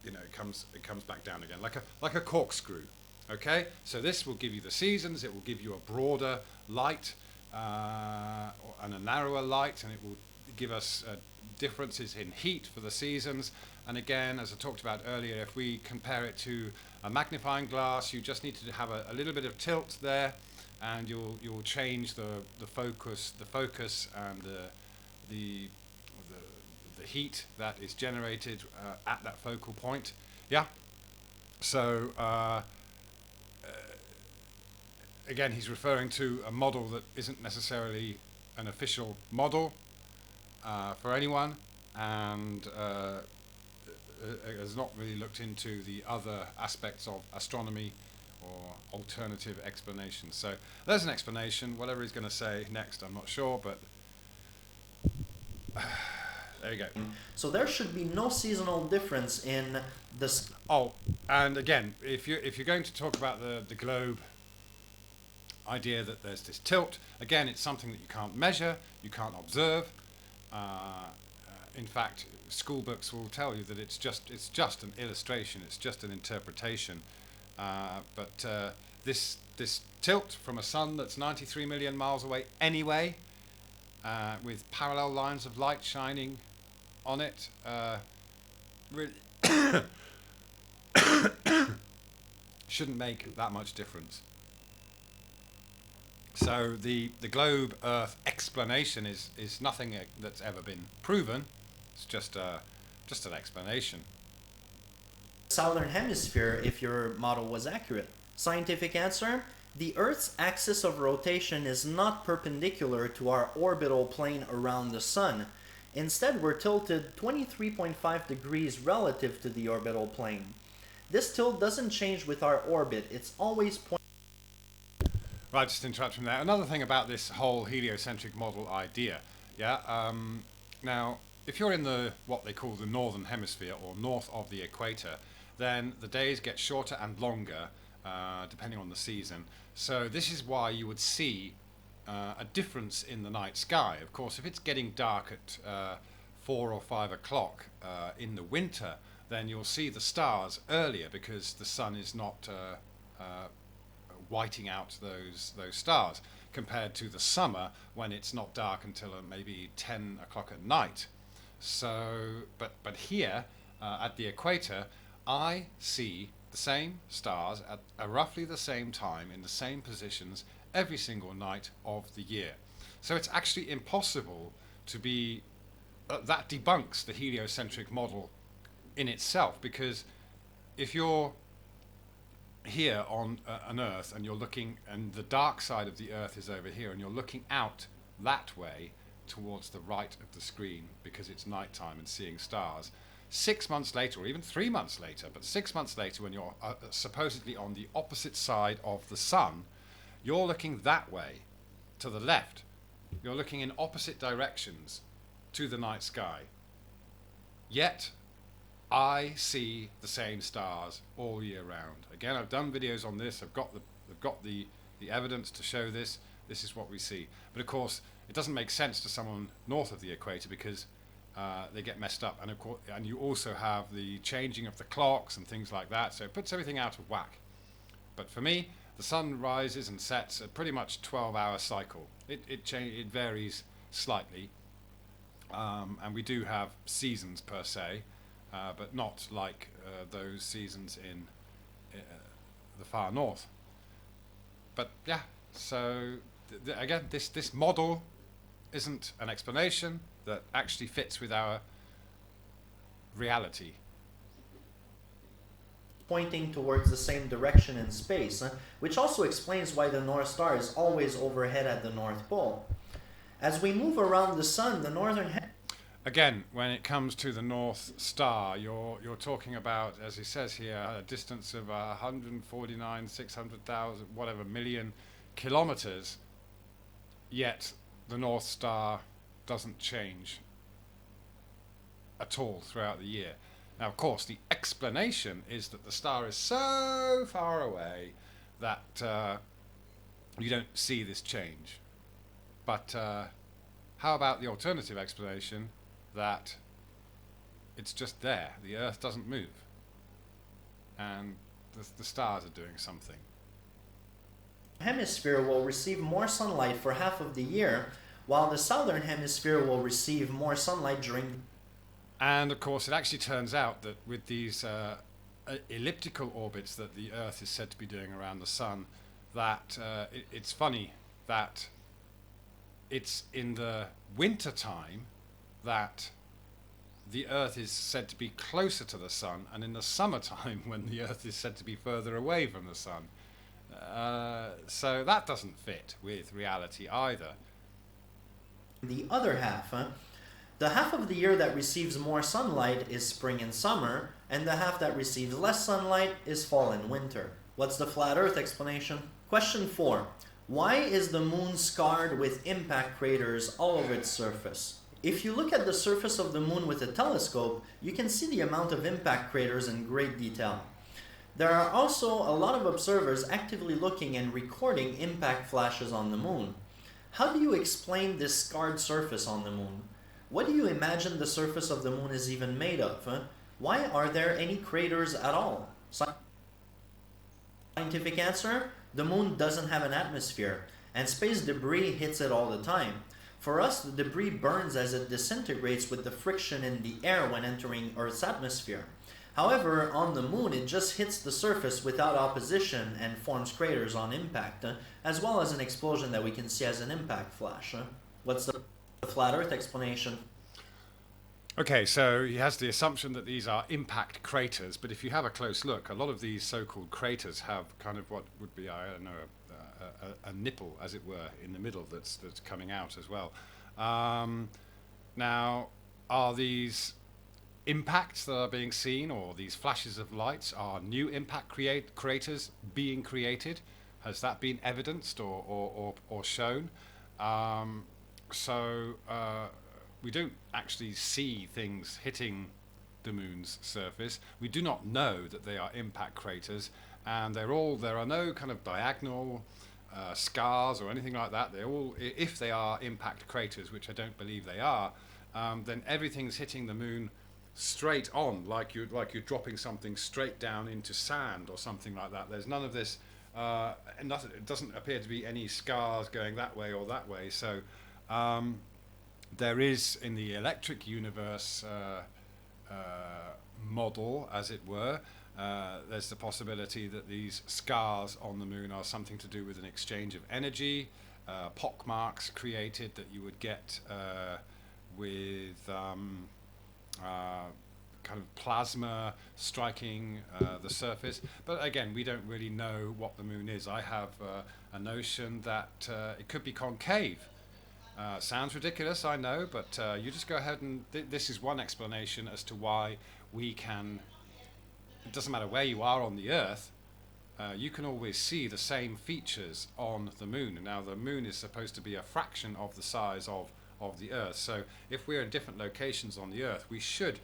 it comes back down again, like a corkscrew. Okay, so this will give you the seasons. It will give you a broader light and a narrower light, and it will give us differences in heat for the seasons. And again, as I talked about earlier, if we compare it to a magnifying glass, you just need to have a little bit of tilt there, and you'll change the focus and the heat that is generated at that focal point. Yeah. So again, he's referring to a model that isn't necessarily an official model for anyone, and has not really looked into the other aspects of astronomy or alternative explanations. So there's an explanation. Whatever he's going to say next, I'm not sure, but there you go. So there should be no seasonal difference in this. Oh, and again, if you're going to talk about the globe idea that there's this tilt, again, it's something that you can't measure, you can't observe. In fact, school books will tell you that it's just an illustration, it's just an interpretation. But this tilt from a sun that's 93 million miles away anyway, with parallel lines of light shining on it, really shouldn't make that much difference. So the globe Earth explanation is nothing that's ever been proven. It's just an explanation. Southern hemisphere if your model was accurate. Scientific answer: the Earth's axis of rotation is not perpendicular to our orbital plane around the Sun. Instead, we're tilted 23.5 degrees relative to the orbital plane. This tilt doesn't change with our orbit. It's always pointing. Right, just interrupt from there. Another thing about this whole heliocentric model idea, now, if you're in what they call the northern hemisphere, or north of the equator, then the days get shorter and longer, depending on the season. So this is why you would see a difference in the night sky. Of course, if it's getting dark at 4 or 5 o'clock in the winter, then you'll see the stars earlier because the sun is not whiting out those stars, compared to the summer when it's not dark until maybe 10 o'clock at night. So, but here at the equator, I see the same stars at roughly the same time in the same positions every single night of the year. So it's actually impossible to be that debunks the heliocentric model in itself, because if you're here on an Earth and you're looking, and the dark side of the Earth is over here, and you're looking out that way towards the right of the screen because it's nighttime and seeing stars, 6 months later, or even 3 months later, but 6 months later, when you're supposedly on the opposite side of the sun, you're looking that way to the left. You're looking in opposite directions to the night sky. Yet I see the same stars all year round. Again, I've done videos on this. I've got the evidence to show this. This is what we see. But of course, it doesn't make sense to someone north of the equator because they get messed up. And of course, and you also have the changing of the clocks and things like that. So it puts everything out of whack. But for me, the sun rises and sets at pretty much 12-hour cycle. It varies slightly, and we do have seasons per se. But not like those seasons in the far north. But yeah, so again, this model isn't an explanation that actually fits with our reality. Pointing towards the same direction in space, which also explains why the North Star is always overhead at the North Pole. As we move around the Sun, the northern Again, when it comes to the North Star, you're talking about, as he says here, a distance of 149,600,000 whatever million kilometers. Yet the North Star doesn't change at all throughout the year. Now, of course, the explanation is that the star is so far away that you don't see this change. But how about the alternative explanation? That it's just there. The Earth doesn't move, and the stars are doing something. Hemisphere will receive more sunlight for half of the year, while the southern hemisphere will receive more sunlight during. And of course, it actually turns out that with these elliptical orbits that the Earth is said to be doing around the Sun, that it's funny that it's in the winter time that the Earth is said to be closer to the Sun, and in the summertime when the Earth is said to be further away from the Sun. So that doesn't fit with reality either. The other half, the half of the year that receives more sunlight is spring and summer, and the half that receives less sunlight is fall and winter. What's the flat Earth explanation? Question 4. Why is the moon scarred with impact craters all over its surface? If you look at the surface of the moon with a telescope, you can see the amount of impact craters in great detail. There are also a lot of observers actively looking and recording impact flashes on the moon. How do you explain this scarred surface on the moon? What do you imagine the surface of the moon is even made of? Why are there any craters at all? Scientific answer? The moon doesn't have an atmosphere, and space debris hits it all the time. For us, the debris burns as it disintegrates with the friction in the air when entering Earth's atmosphere. However, on the moon, it just hits the surface without opposition and forms craters on impact, as well as an explosion that we can see as an impact flash. What's the flat Earth explanation? Okay, so he has the assumption that these are impact craters, but if you have a close look, a lot of these so-called craters have kind of what would be, I don't know, a nipple, as it were, in the middle that's coming out as well. Now, are these impacts that are being seen, or these flashes of lights, are new impact craters being created? Has that been evidenced or shown? We don't actually see things hitting the moon's surface. We do not know that they are impact craters, and there are no kind of diagonal scars or anything like that. They're all, if they are impact craters, which I don't believe they are, then everything's hitting the moon straight on, like you're dropping something straight down into sand or something like that. There's none of this. It doesn't appear to be any scars going that way or that way. So. There is, in the electric universe model, as it were, there's the possibility that these scars on the moon are something to do with an exchange of energy, pock marks created that you would get with kind of plasma striking the surface. But again, we don't really know what the moon is. I have a notion that it could be concave. Sounds ridiculous, I know, but you just go ahead and this is one explanation as to why we can, it doesn't matter where you are on the Earth, you can always see the same features on the moon. Now, the moon is supposed to be a fraction of the size of the Earth, so if we're in different locations on the Earth, we should,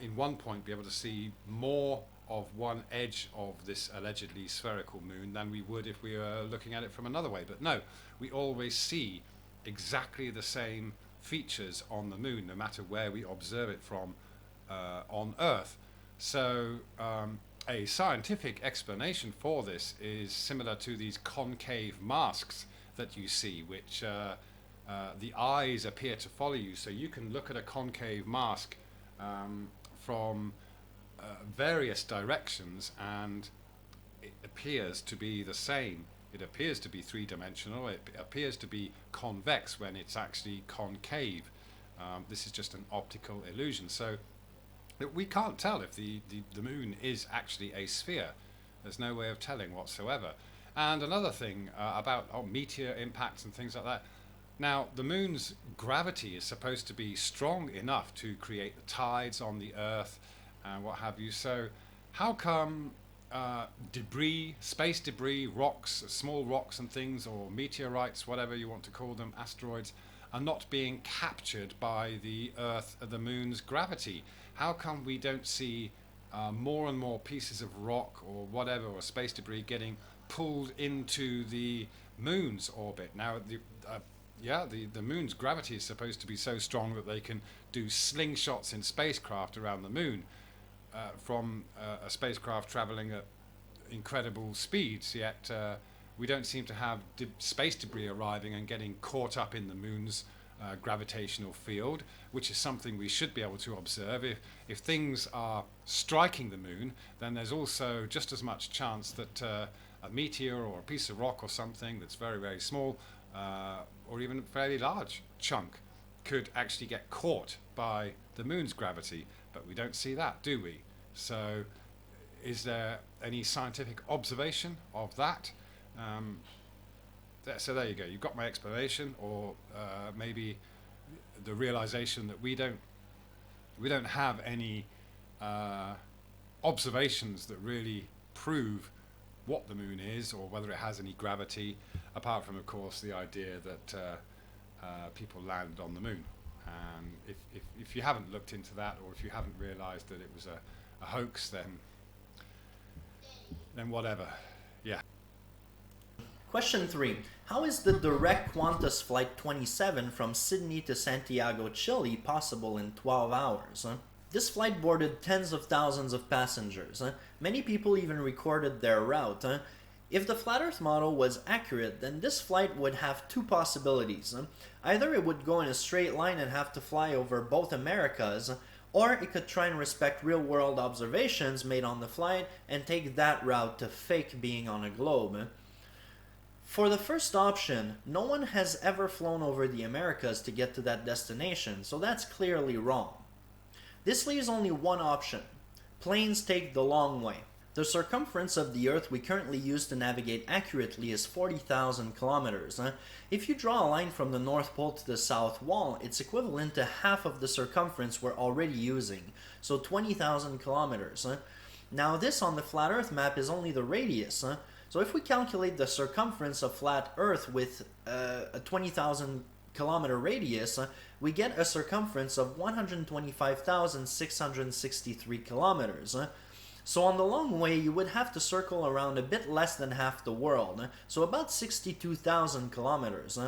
in one point, be able to see more of one edge of this allegedly spherical moon than we would if we were looking at it from another way. But no, we always see exactly the same features on the moon, no matter where we observe it from on Earth. So a scientific explanation for this is similar to these concave masks that you see, which the eyes appear to follow you. So you can look at a concave mask from various directions, and it appears to be the same. It appears to be three-dimensional. It appears to be convex when it's actually concave. This is just an optical illusion. So we can't tell if the moon is actually a sphere. There's no way of telling whatsoever. And another thing about meteor impacts and things like that. Now, the moon's gravity is supposed to be strong enough to create the tides on the Earth and what have you. So how come debris, space debris, rocks, small rocks and things, or meteorites, whatever you want to call them, asteroids, are not being captured by the Earth, the moon's gravity? How come we don't see more and more pieces of rock or whatever, or space debris, getting pulled into the moon's orbit? Now, the moon's gravity is supposed to be so strong that they can do slingshots in spacecraft around the moon. From a spacecraft traveling at incredible speeds, yet we don't seem to have space debris arriving and getting caught up in the moon's gravitational field, which is something we should be able to observe. If things are striking the moon, then there's also just as much chance that a meteor or a piece of rock or something that's very, very small, or even a fairly large chunk, could actually get caught by the moon's gravity. But we don't see that, do we? So is there any scientific observation of that? So there you go. You've got my explanation, or maybe the realization that we don't have any observations that really prove what the moon is or whether it has any gravity, apart from, of course, the idea that people landed on the moon. And if you haven't looked into that, or if you haven't realized that it was a hoax, then whatever. Yeah. Question 3. How is the direct Qantas Flight 27 from Sydney to Santiago, Chile possible in 12 hours? This flight boarded tens of thousands of passengers. Many people even recorded their route. If the flat earth model was accurate, then this flight would have two possibilities. Either it would go in a straight line and have to fly over both Americas, or it could try and respect real-world observations made on the flight and take that route to fake being on a globe. For the first option, no one has ever flown over the Americas to get to that destination, so that's clearly wrong. This leaves only one option. Planes take the long way. The circumference of the Earth we currently use to navigate accurately is 40,000 kilometers. If you draw a line from the North Pole to the South Wall, it's equivalent to half of the circumference we're already using, so 20,000 kilometers. Now this on the flat Earth map is only the radius. So if we calculate the circumference of flat Earth with a 20,000 kilometer radius, we get a circumference of 125,663 kilometers. So on the long way, you would have to circle around a bit less than half the world, so about 62,000 kilometers.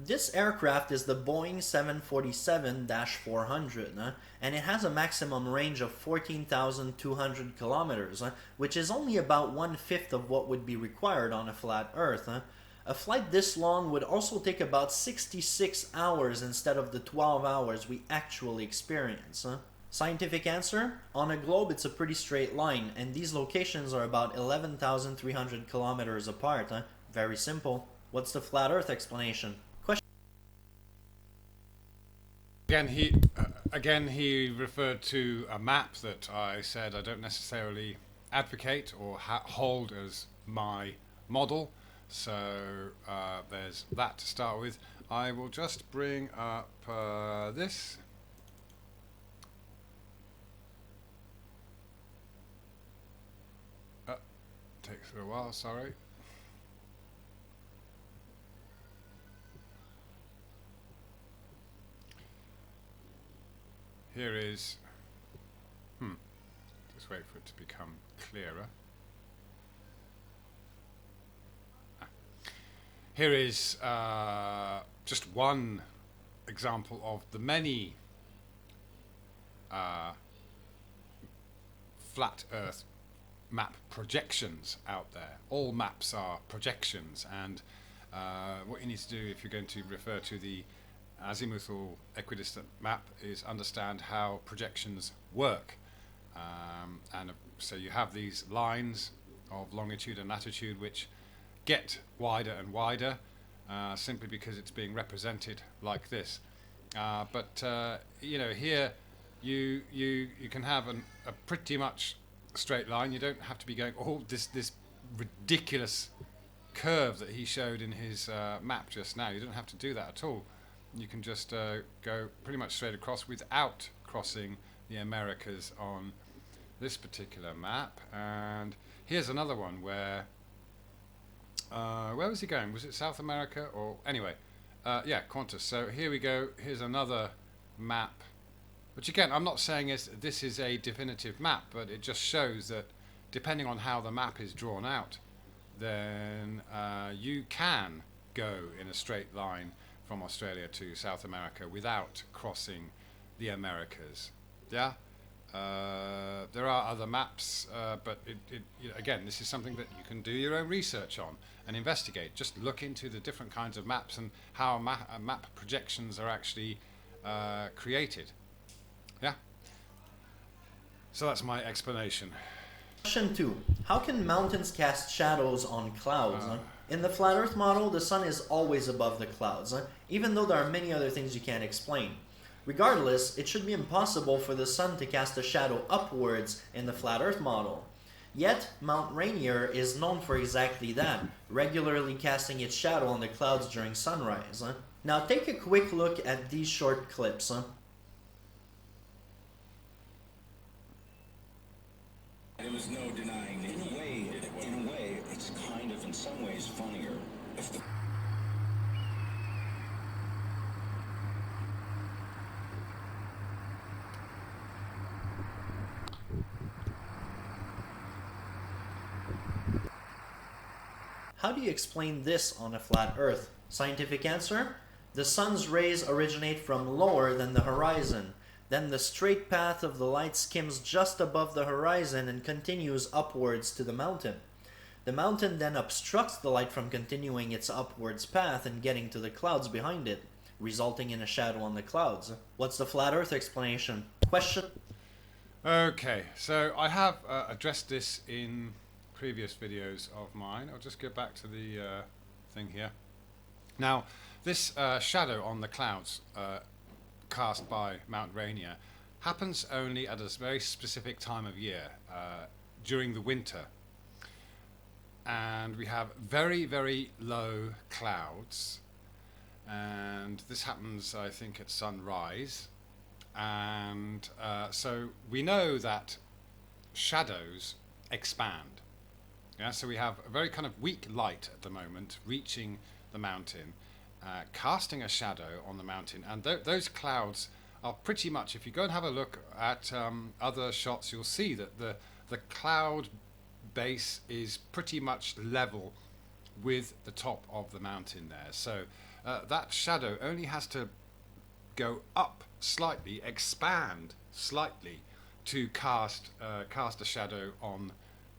This aircraft is the Boeing 747-400, and it has a maximum range of 14,200 kilometers, which is only about 1/5 of what would be required on a flat Earth. A flight this long would also take about 66 hours instead of the 12 hours we actually experience. Scientific answer? On a globe, it's a pretty straight line, and these locations are about 11,300 kilometers apart. Very simple. What's the flat Earth explanation? Again, he referred to a map that I said I don't necessarily advocate or hold as my model. So there's that to start with. I will just bring up this. Takes a while, sorry. Here is, just wait for it to become clearer. Here is just one example of the many flat Earth map projections out there. All maps are projections, and what you need to do if you're going to refer to the azimuthal equidistant map is understand how projections work. So you have these lines of longitude and latitude which get wider and wider simply because it's being represented like this. But here you can have a pretty much straight line. You don't have to be going this ridiculous curve that he showed in his map just now. You don't have to do that at all. You can just go pretty much straight across without crossing the Americas on this particular map. And here's another one where was he going? Was it South America or anyway? Yeah, Qantas. So here we go. Here's another map. Which again, I'm not saying this is a definitive map, but it just shows that depending on how the map is drawn out, then you can go in a straight line from Australia to South America without crossing the Americas. Yeah, there are other maps, but again, this is something that you can do your own research on and investigate. Just look into the different kinds of maps and how map projections are actually created. Yeah. So that's my explanation. Question 2. How can mountains cast shadows on clouds? In the flat Earth model, the sun is always above the clouds, even though there are many other things you can't explain. Regardless, it should be impossible for the sun to cast a shadow upwards in the flat Earth model. Yet, Mount Rainier is known for exactly that, regularly casting its shadow on the clouds during sunrise. Now take a quick look at these short clips. There was no denying it. In a way, it's kind of, in some ways, funnier. If the How do you explain this on a flat Earth? Scientific answer? The sun's rays originate from lower than the horizon. Then the straight path of the light skims just above the horizon and continues upwards to the mountain. The mountain then obstructs the light from continuing its upwards path and getting to the clouds behind it, resulting in a shadow on the clouds. What's the flat Earth explanation? Question. Okay, so I have addressed this in previous videos of mine. I'll just go back to the thing here. Now, this shadow on the clouds cast by Mount Rainier happens only at a very specific time of year, during the winter. And we have very, very low clouds. And this happens, I think, at sunrise. And so we know that shadows expand. Yeah, so we have a very kind of weak light at the moment reaching the mountain, casting a shadow on the mountain, and those clouds are pretty much, if you go and have a look at other shots, you'll see that the cloud base is pretty much level with the top of the mountain there. So that shadow only has to go up slightly, expand slightly, to cast a shadow on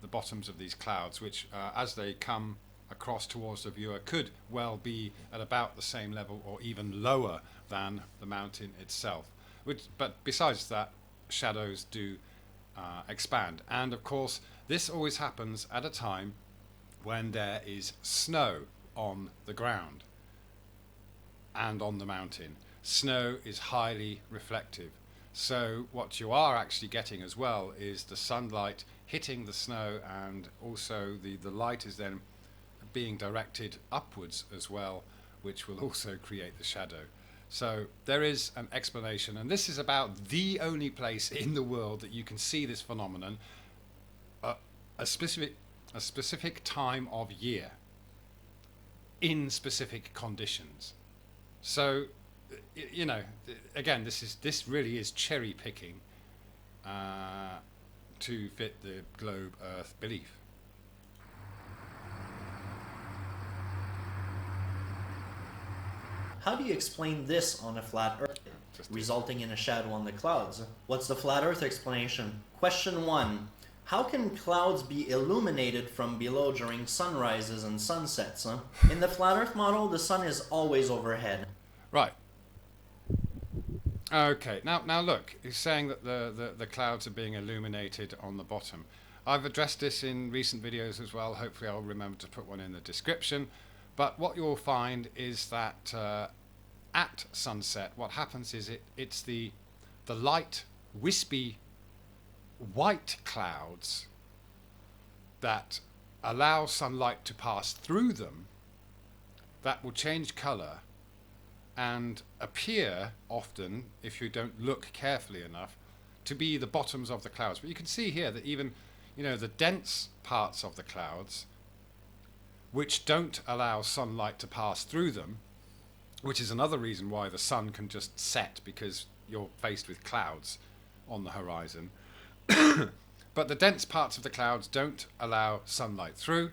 the bottoms of these clouds, which as they come across towards the viewer could well be at about the same level or even lower than the mountain itself. But besides that, shadows do expand. And of course, this always happens at a time when there is snow on the ground and on the mountain. Snow is highly reflective. So what you are actually getting as well is the sunlight hitting the snow, and also the light is then being directed upwards as well, which will also create the shadow. So there is an explanation, and this is about the only place in the world that you can see this phenomenon a specific time of year in specific conditions. So you know, again, this really is cherry picking to fit the globe Earth belief. How do you explain this on a flat Earth, resulting in a shadow on the clouds? What's the flat Earth explanation? Question 1. How can clouds be illuminated from below during sunrises and sunsets? In the flat Earth model, the sun is always overhead. Right. Okay, now look, he's saying that the clouds are being illuminated on the bottom. I've addressed this in recent videos as well. Hopefully I'll remember to put one in the description. But what you'll find is that at sunset, what happens is it's the light, wispy, white clouds that allow sunlight to pass through them that will change colour and appear often, if you don't look carefully enough, to be the bottoms of the clouds. But you can see here that even, the dense parts of the clouds, which don't allow sunlight to pass through them, which is another reason why the sun can just set, because you're faced with clouds on the horizon. But the dense parts of the clouds don't allow sunlight through,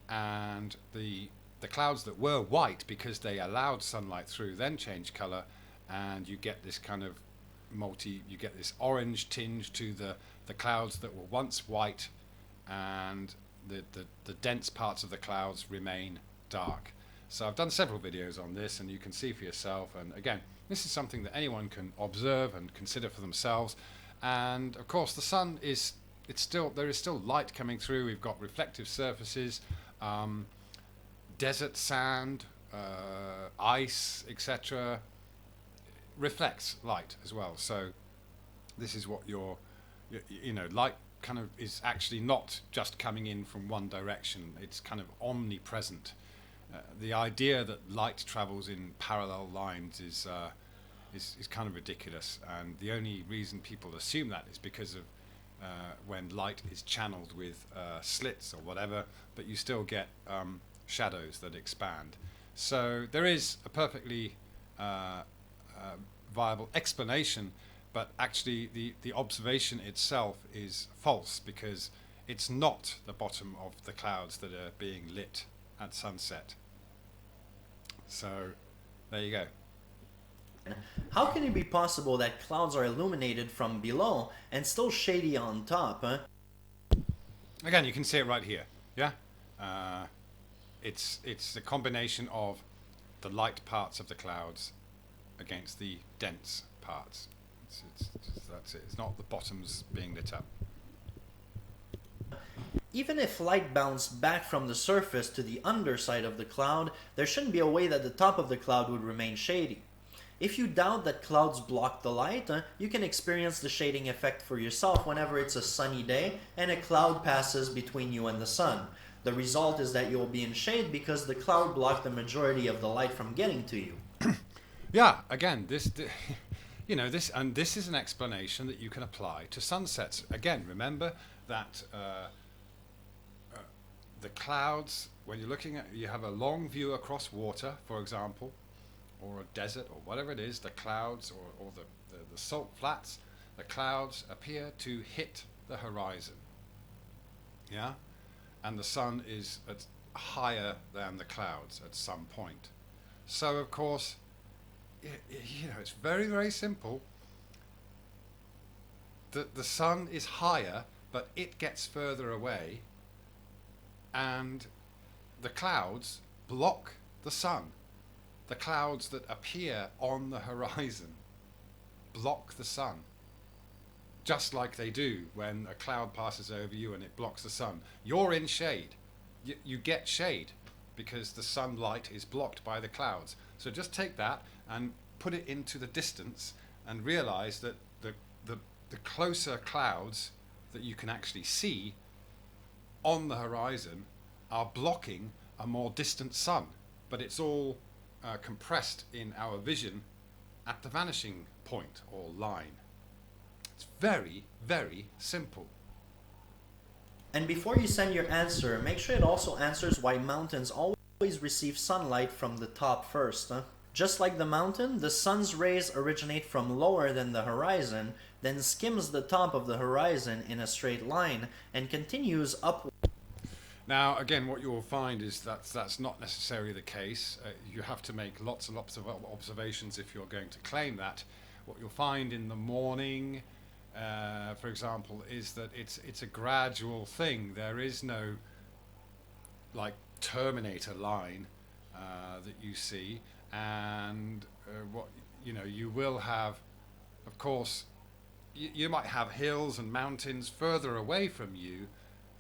and the clouds that were white because they allowed sunlight through then change colour, and you get this kind of you get this orange tinge to the clouds that were once white, and the dense parts of the clouds remain dark. So I've done several videos on this, and you can see for yourself. And again, this is something that anyone can observe and consider for themselves. And of course, the sun there is still light coming through. We've got reflective surfaces, desert sand, ice, etc. reflects light as well. So this is what light kind of is actually not just coming in from one direction. It's kind of omnipresent. The idea that light travels in parallel lines is kind of ridiculous, and the only reason people assume that is because of when light is channeled with slits or whatever, but you still get shadows that expand. So there is a perfectly viable explanation, but actually the observation itself is false, because it's not the bottom of the clouds that are being lit at sunset. So there you go. How can it be possible that clouds are illuminated from below and still shady on top? Again, you can see it right here. Yeah, it's the combination of the light parts of the clouds against the dense parts. That's it. It's not the bottoms being lit up. Even if light bounced back from the surface to the underside of the cloud, there shouldn't be a way that the top of the cloud would remain shady. If you doubt that clouds block the light, you can experience the shading effect for yourself whenever it's a sunny day and a cloud passes between you and the sun. The result is that you'll be in shade because the cloud blocked the majority of the light from getting to you. Yeah, again, this is an explanation that you can apply to sunsets. Again, remember that the clouds, when you're looking at, you have a long view across water, for example, or a desert, or whatever it is, the clouds, or the salt flats, the clouds appear to hit the horizon. Yeah? And the sun is higher than the clouds at some point. So, of course, it's very, very simple. The sun is higher, but it gets further away, and the clouds block the sun. The clouds that appear on the horizon block the sun, just like they do when a cloud passes over you and it blocks the sun. You're in shade. You get shade because the sunlight is blocked by the clouds. So just take that and put it into the distance and realize that the closer clouds that you can actually see on the horizon are blocking a more distant sun, but it's all compressed in our vision at the vanishing point or line. It's very, very simple. And before you send your answer, make sure it also answers why mountains always receive sunlight from the top first. Just like the mountain, the sun's rays originate from lower than the horizon, then skims the top of the horizon in a straight line, and continues upward. Now, again, what you will find is that's not necessarily the case. You have to make lots and lots of observations if you're going to claim that. What you'll find in the morning, for example, is that it's a gradual thing. There is no like Terminator line that you see, and you will have, of course, you might have hills and mountains further away from you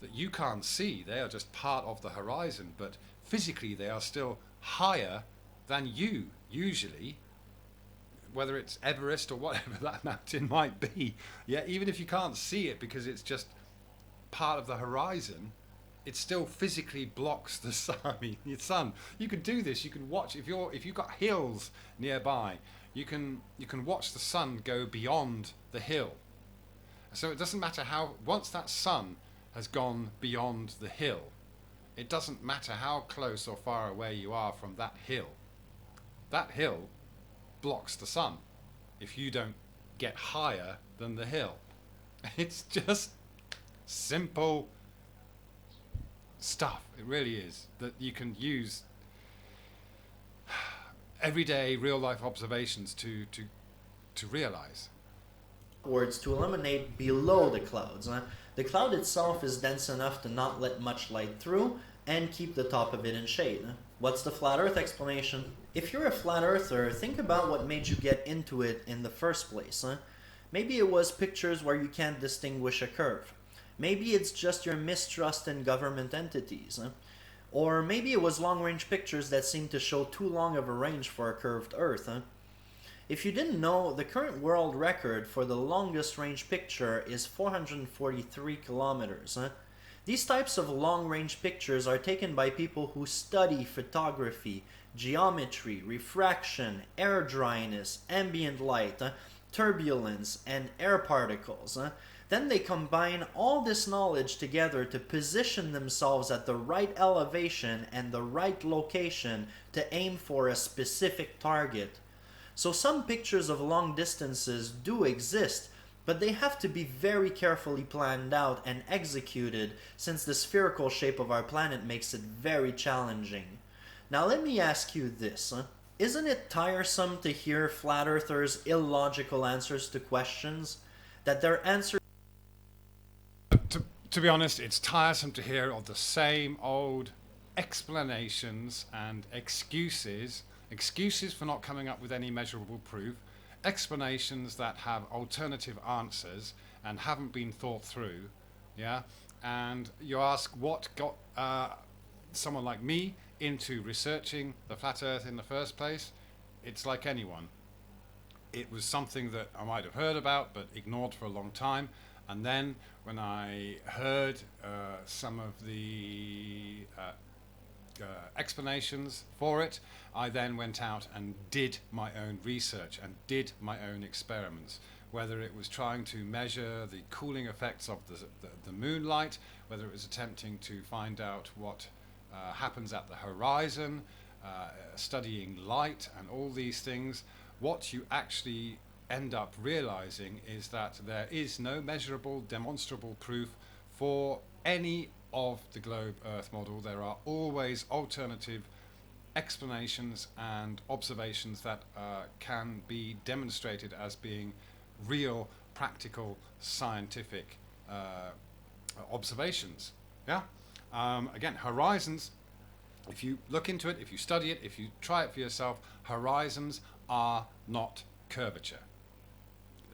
that you can't see. They are just part of the horizon, but physically they are still higher than you, usually, whether it's Everest or whatever that mountain might be. Yeah, even if you can't see it because it's just part of the horizon, it still physically blocks the sun. You can do this. You can watch if you've got hills nearby. You can watch the sun go beyond the hill. So it doesn't matter once that sun has gone beyond the hill, it doesn't matter how close or far away you are from that hill. That hill blocks the sun if you don't get higher than the hill. It's just simple stuff. It really is, that you can use everyday real life observations to realize. Upwards to eliminate below the clouds. The cloud itself is dense enough to not let much light through and keep the top of it in shade. What's the flat earth explanation? If you're a flat earther, think about what made you get into it in the first place. Maybe it was pictures where you can't distinguish a curve. Maybe it's just your mistrust in government entities. Or maybe it was long-range pictures that seem to show too long of a range for a curved earth. If you didn't know, the current world record for the longest range picture is 443 kilometers. These types of long-range pictures are taken by people who study photography, geometry, refraction, air dryness, ambient light, turbulence, and air particles. Then they combine all this knowledge together to position themselves at the right elevation and the right location to aim for a specific target. So some pictures of long distances do exist, but they have to be very carefully planned out and executed since the spherical shape of our planet makes it very challenging. Now let me ask you this. Isn't it tiresome to hear flat earthers' illogical answers to questions? That their answers... To be honest, it's tiresome to hear of the same old explanations and excuses for not coming up with any measurable proof, explanations that have alternative answers and haven't been thought through, yeah? And you ask what got someone like me into researching the flat earth in the first place. It's like anyone. It was something that I might have heard about but ignored for a long time. And then when I heard some of the explanations for it, I then went out and did my own research and did my own experiments, whether it was trying to measure the cooling effects of the moonlight, whether it was attempting to find out what happens at the horizon, studying light and all these things. What you actually end up realizing is that there is no measurable, demonstrable proof for any of the globe Earth model. There are always alternative explanations and observations that can be demonstrated as being real, practical, scientific observations. Yeah. Again, horizons, if you look into it, if you study it, if you try it for yourself, horizons are not curvature.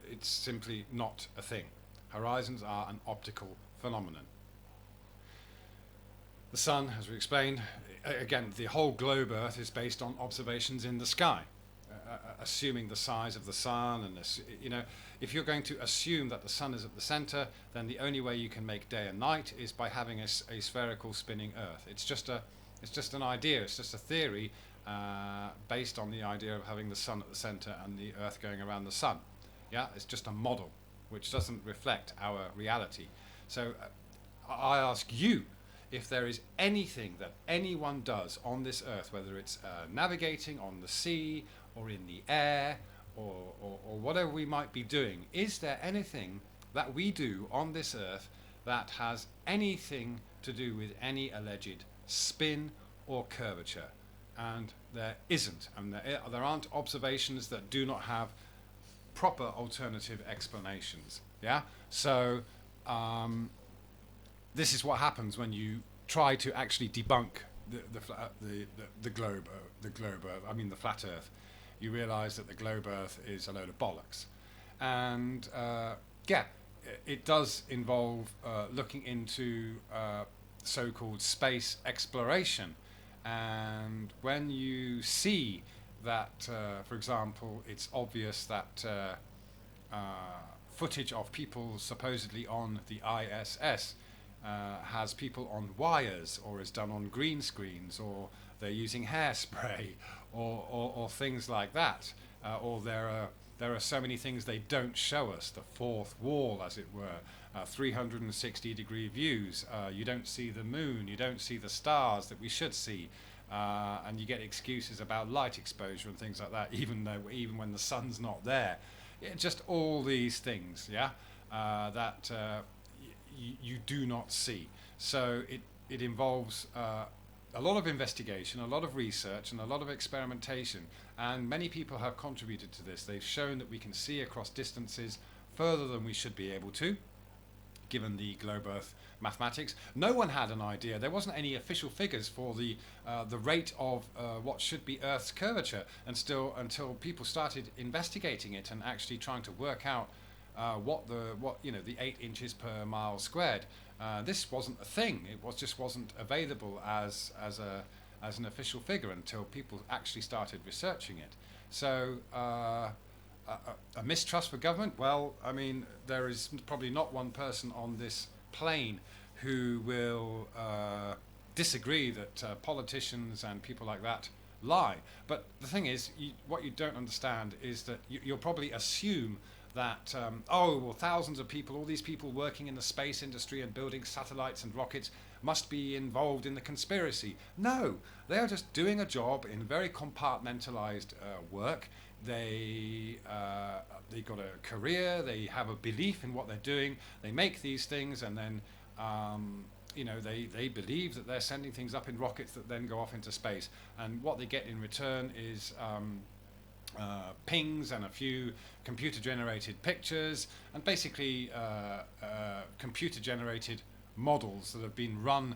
It's simply not a thing. Horizons are an optical phenomenon. The sun, as we explained, again, the whole globe Earth is based on observations in the sky, assuming the size of the sun. And you know, if you're going to assume that the sun is at the center, then the only way you can make day and night is by having a spherical spinning Earth. It's just an idea. It's just a theory based on the idea of having the sun at the center and the Earth going around the sun. Yeah, it's just a model which doesn't reflect our reality. So I ask you, if there is anything that anyone does on this Earth, whether it's navigating on the sea or in the air or whatever we might be doing, is there anything that we do on this Earth that has anything to do with any alleged spin or curvature? And there isn't. And there aren't observations that do not have proper alternative explanations. Yeah. So this is what happens when you try to actually debunk the globe Earth. I mean the flat Earth. You realise that the globe Earth is a load of bollocks, and it does involve looking into so-called space exploration. And when you see that, for example, it's obvious that footage of people supposedly on the ISS has people on wires, or is done on green screens, or they're using hairspray, or things like that, or there are so many things they don't show us, the fourth wall, as it were, 360-degree views. You don't see the moon, you don't see the stars that we should see. And you get excuses about light exposure and things like that, even when the sun's not there. Just all these things, yeah, that you do not see. So it involves a lot of investigation, a lot of research, and a lot of experimentation. And many people have contributed to this. They've shown that we can see across distances further than we should be able to, given the globe Earth mathematics. No one had an idea. There wasn't any official figures for the rate of what should be Earth's curvature, and still until people started investigating it and actually trying to work out what the 8 inches per mile squared. This wasn't a thing. It just wasn't available as an official figure until people actually started researching it. So a mistrust for government? Well, I mean, there is probably not one person on this plane who will disagree that politicians and people like that lie. But the thing is, what you don't understand is that you'll probably assume that, thousands of people, all these people working in the space industry and building satellites and rockets must be involved in the conspiracy. No, they are just doing a job in very compartmentalized work, they got a career, they have a belief in what they're doing, they make these things, and then they believe that they're sending things up in rockets that then go off into space, and what they get in return is pings and a few computer-generated pictures, and basically computer-generated models that have been run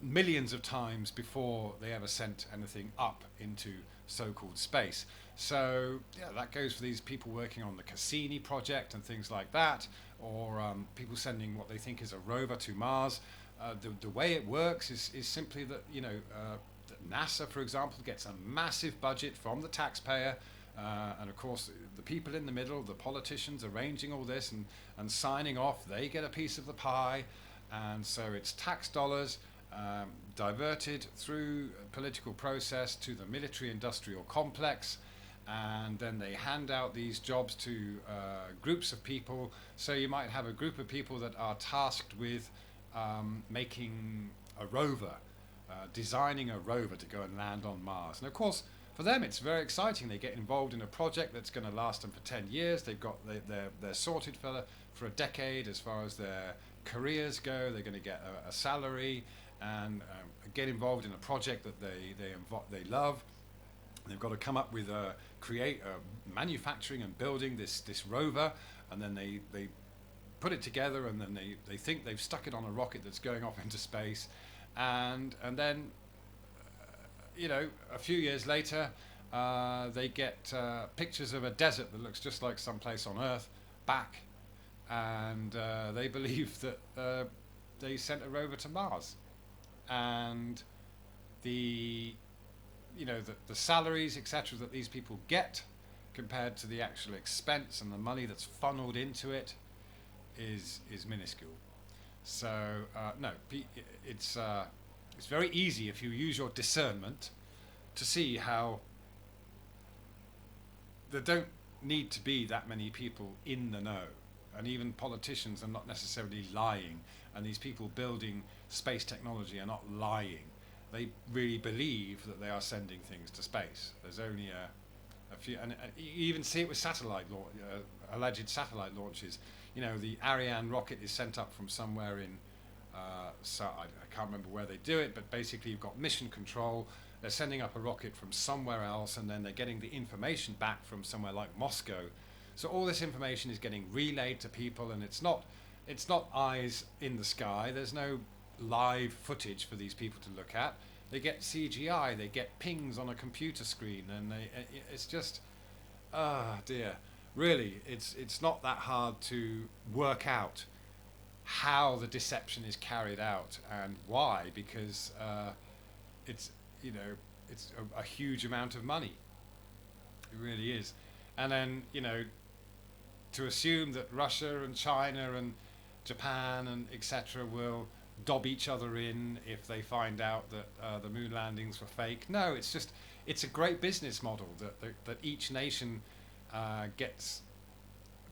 millions of times before they ever sent anything up into so-called space. So yeah, that goes for these people working on the Cassini project and things like that, or people sending what they think is a rover to Mars. The way it works is simply that that NASA, for example, gets a massive budget from the taxpayer, and of course the people in the middle, the politicians arranging all this and signing off, they get a piece of the pie, and so it's tax dollars diverted through a political process to the military-industrial complex, and then they hand out these jobs to groups of people. So you might have a group of people that are tasked with making a rover, designing a rover to go and land on Mars. And of course, for them it's very exciting. They get involved in a project that's going to last them for 10 years. They're sorted for a decade as far as their careers go. They're going to get a salary and get involved in a project that they love. They've got to come up with create manufacturing and building this rover, and then they put it together, and then they think they've stuck it on a rocket that's going off into space, and then a few years later they get pictures of a desert that looks just like someplace on Earth back, and they believe that they sent a rover to Mars, and the salaries, etc., that these people get compared to the actual expense and the money that's funneled into it is minuscule. So it's very easy if you use your discernment to see how there don't need to be that many people in the know, and even politicians are not necessarily lying, and these people building space technology are not lying. They really believe that they are sending things to space. There's only a few, and you even see it with alleged satellite launches. The Ariane rocket is sent up from somewhere in, I can't remember where they do it, but basically you've got mission control. They're sending up a rocket from somewhere else, and then they're getting the information back from somewhere like Moscow. So all this information is getting relayed to people, and it's not eyes in the sky. There's no live footage for these people to look at. They get CGI, they get pings on a computer screen, and it's just, dear, really, it's not that hard to work out how the deception is carried out and why, because it's a huge amount of money. It really is. And then to assume that Russia and China and Japan and etc. will dob each other in if they find out that the moon landings were fake. No, it's a great business model that each nation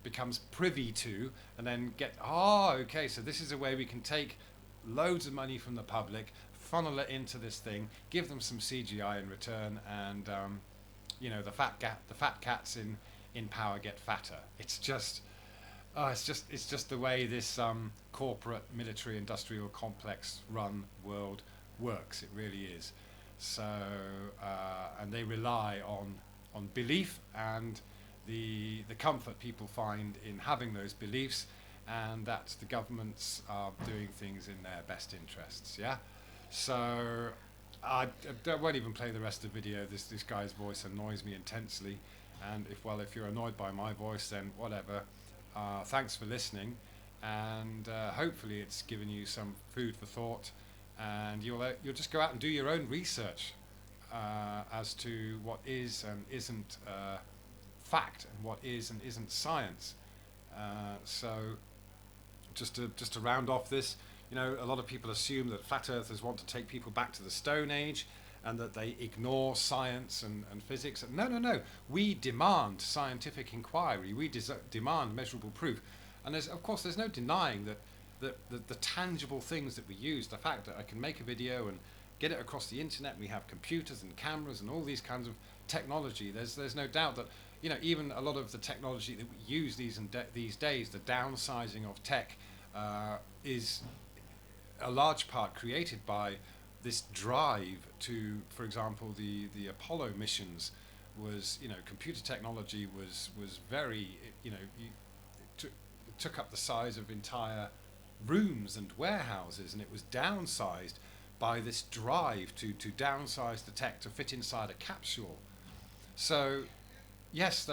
becomes privy to, and then okay, so this is a way we can take loads of money from the public, funnel it into this thing, give them some CGI in return, and the fat cats in power get fatter. It's just the way this corporate military industrial complex run world works. It really is. So and they rely on belief and the comfort people find in having those beliefs, and that the governments are doing things in their best interests. Yeah. So I won't even play the rest of the video. This guy's voice annoys me intensely, and if you're annoyed by my voice, then whatever. Thanks for listening, and hopefully it's given you some food for thought, and you'll just go out and do your own research as to what is and isn't fact, and what is and isn't science. So just to round off this, a lot of people assume that flat earthers want to take people back to the Stone Age, and that they ignore science and physics. No. We demand scientific inquiry. We demand measurable proof. And there's no denying that the tangible things that we use, the fact that I can make a video and get it across the internet, we have computers and cameras and all these kinds of technology. There's no doubt that even a lot of the technology that we use these days, the downsizing of tech, is a large part created by this drive to, for example, the Apollo missions was, computer technology was very, it took up the size of entire rooms and warehouses, and it was downsized by this drive to downsize the tech to fit inside a capsule. So, yes,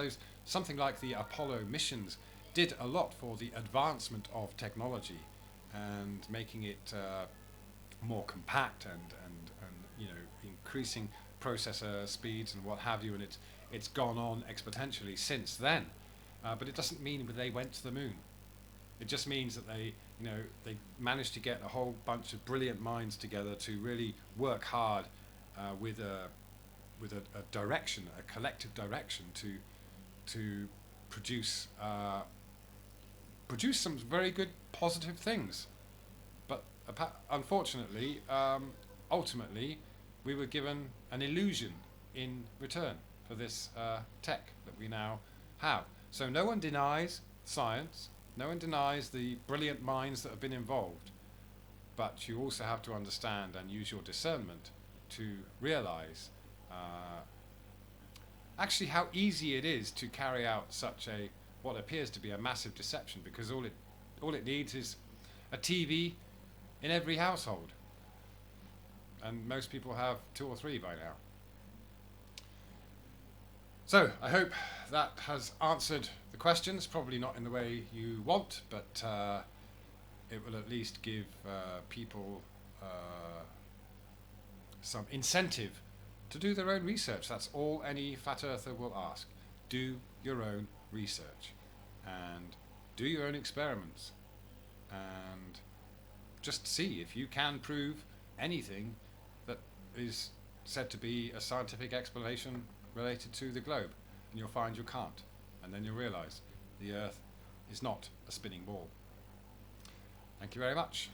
something like the Apollo missions did a lot for the advancement of technology and making it more compact and increasing processor speeds and what have you, and it's gone on exponentially since then. But it doesn't mean that they went to the moon. It just means that they managed to get a whole bunch of brilliant minds together to really work hard with a direction, a collective direction to produce some very good positive things. But unfortunately, ultimately, we were given an illusion in return for this tech that we now have. So no one denies science, no one denies the brilliant minds that have been involved, but you also have to understand and use your discernment to realize actually how easy it is to carry out such what appears to be a massive deception, because all it needs is a TV in every household, and most people have 2 or 3 by now. So I hope that has answered the questions, probably not in the way you want, but it will at least give people some incentive to do their own research. That's all any flat earther will ask. Do your own research and do your own experiments and just see if you can prove anything that is said to be a scientific explanation related to the globe, and you'll find you can't, and then you'll realize the Earth is not a spinning ball. Thank you very much.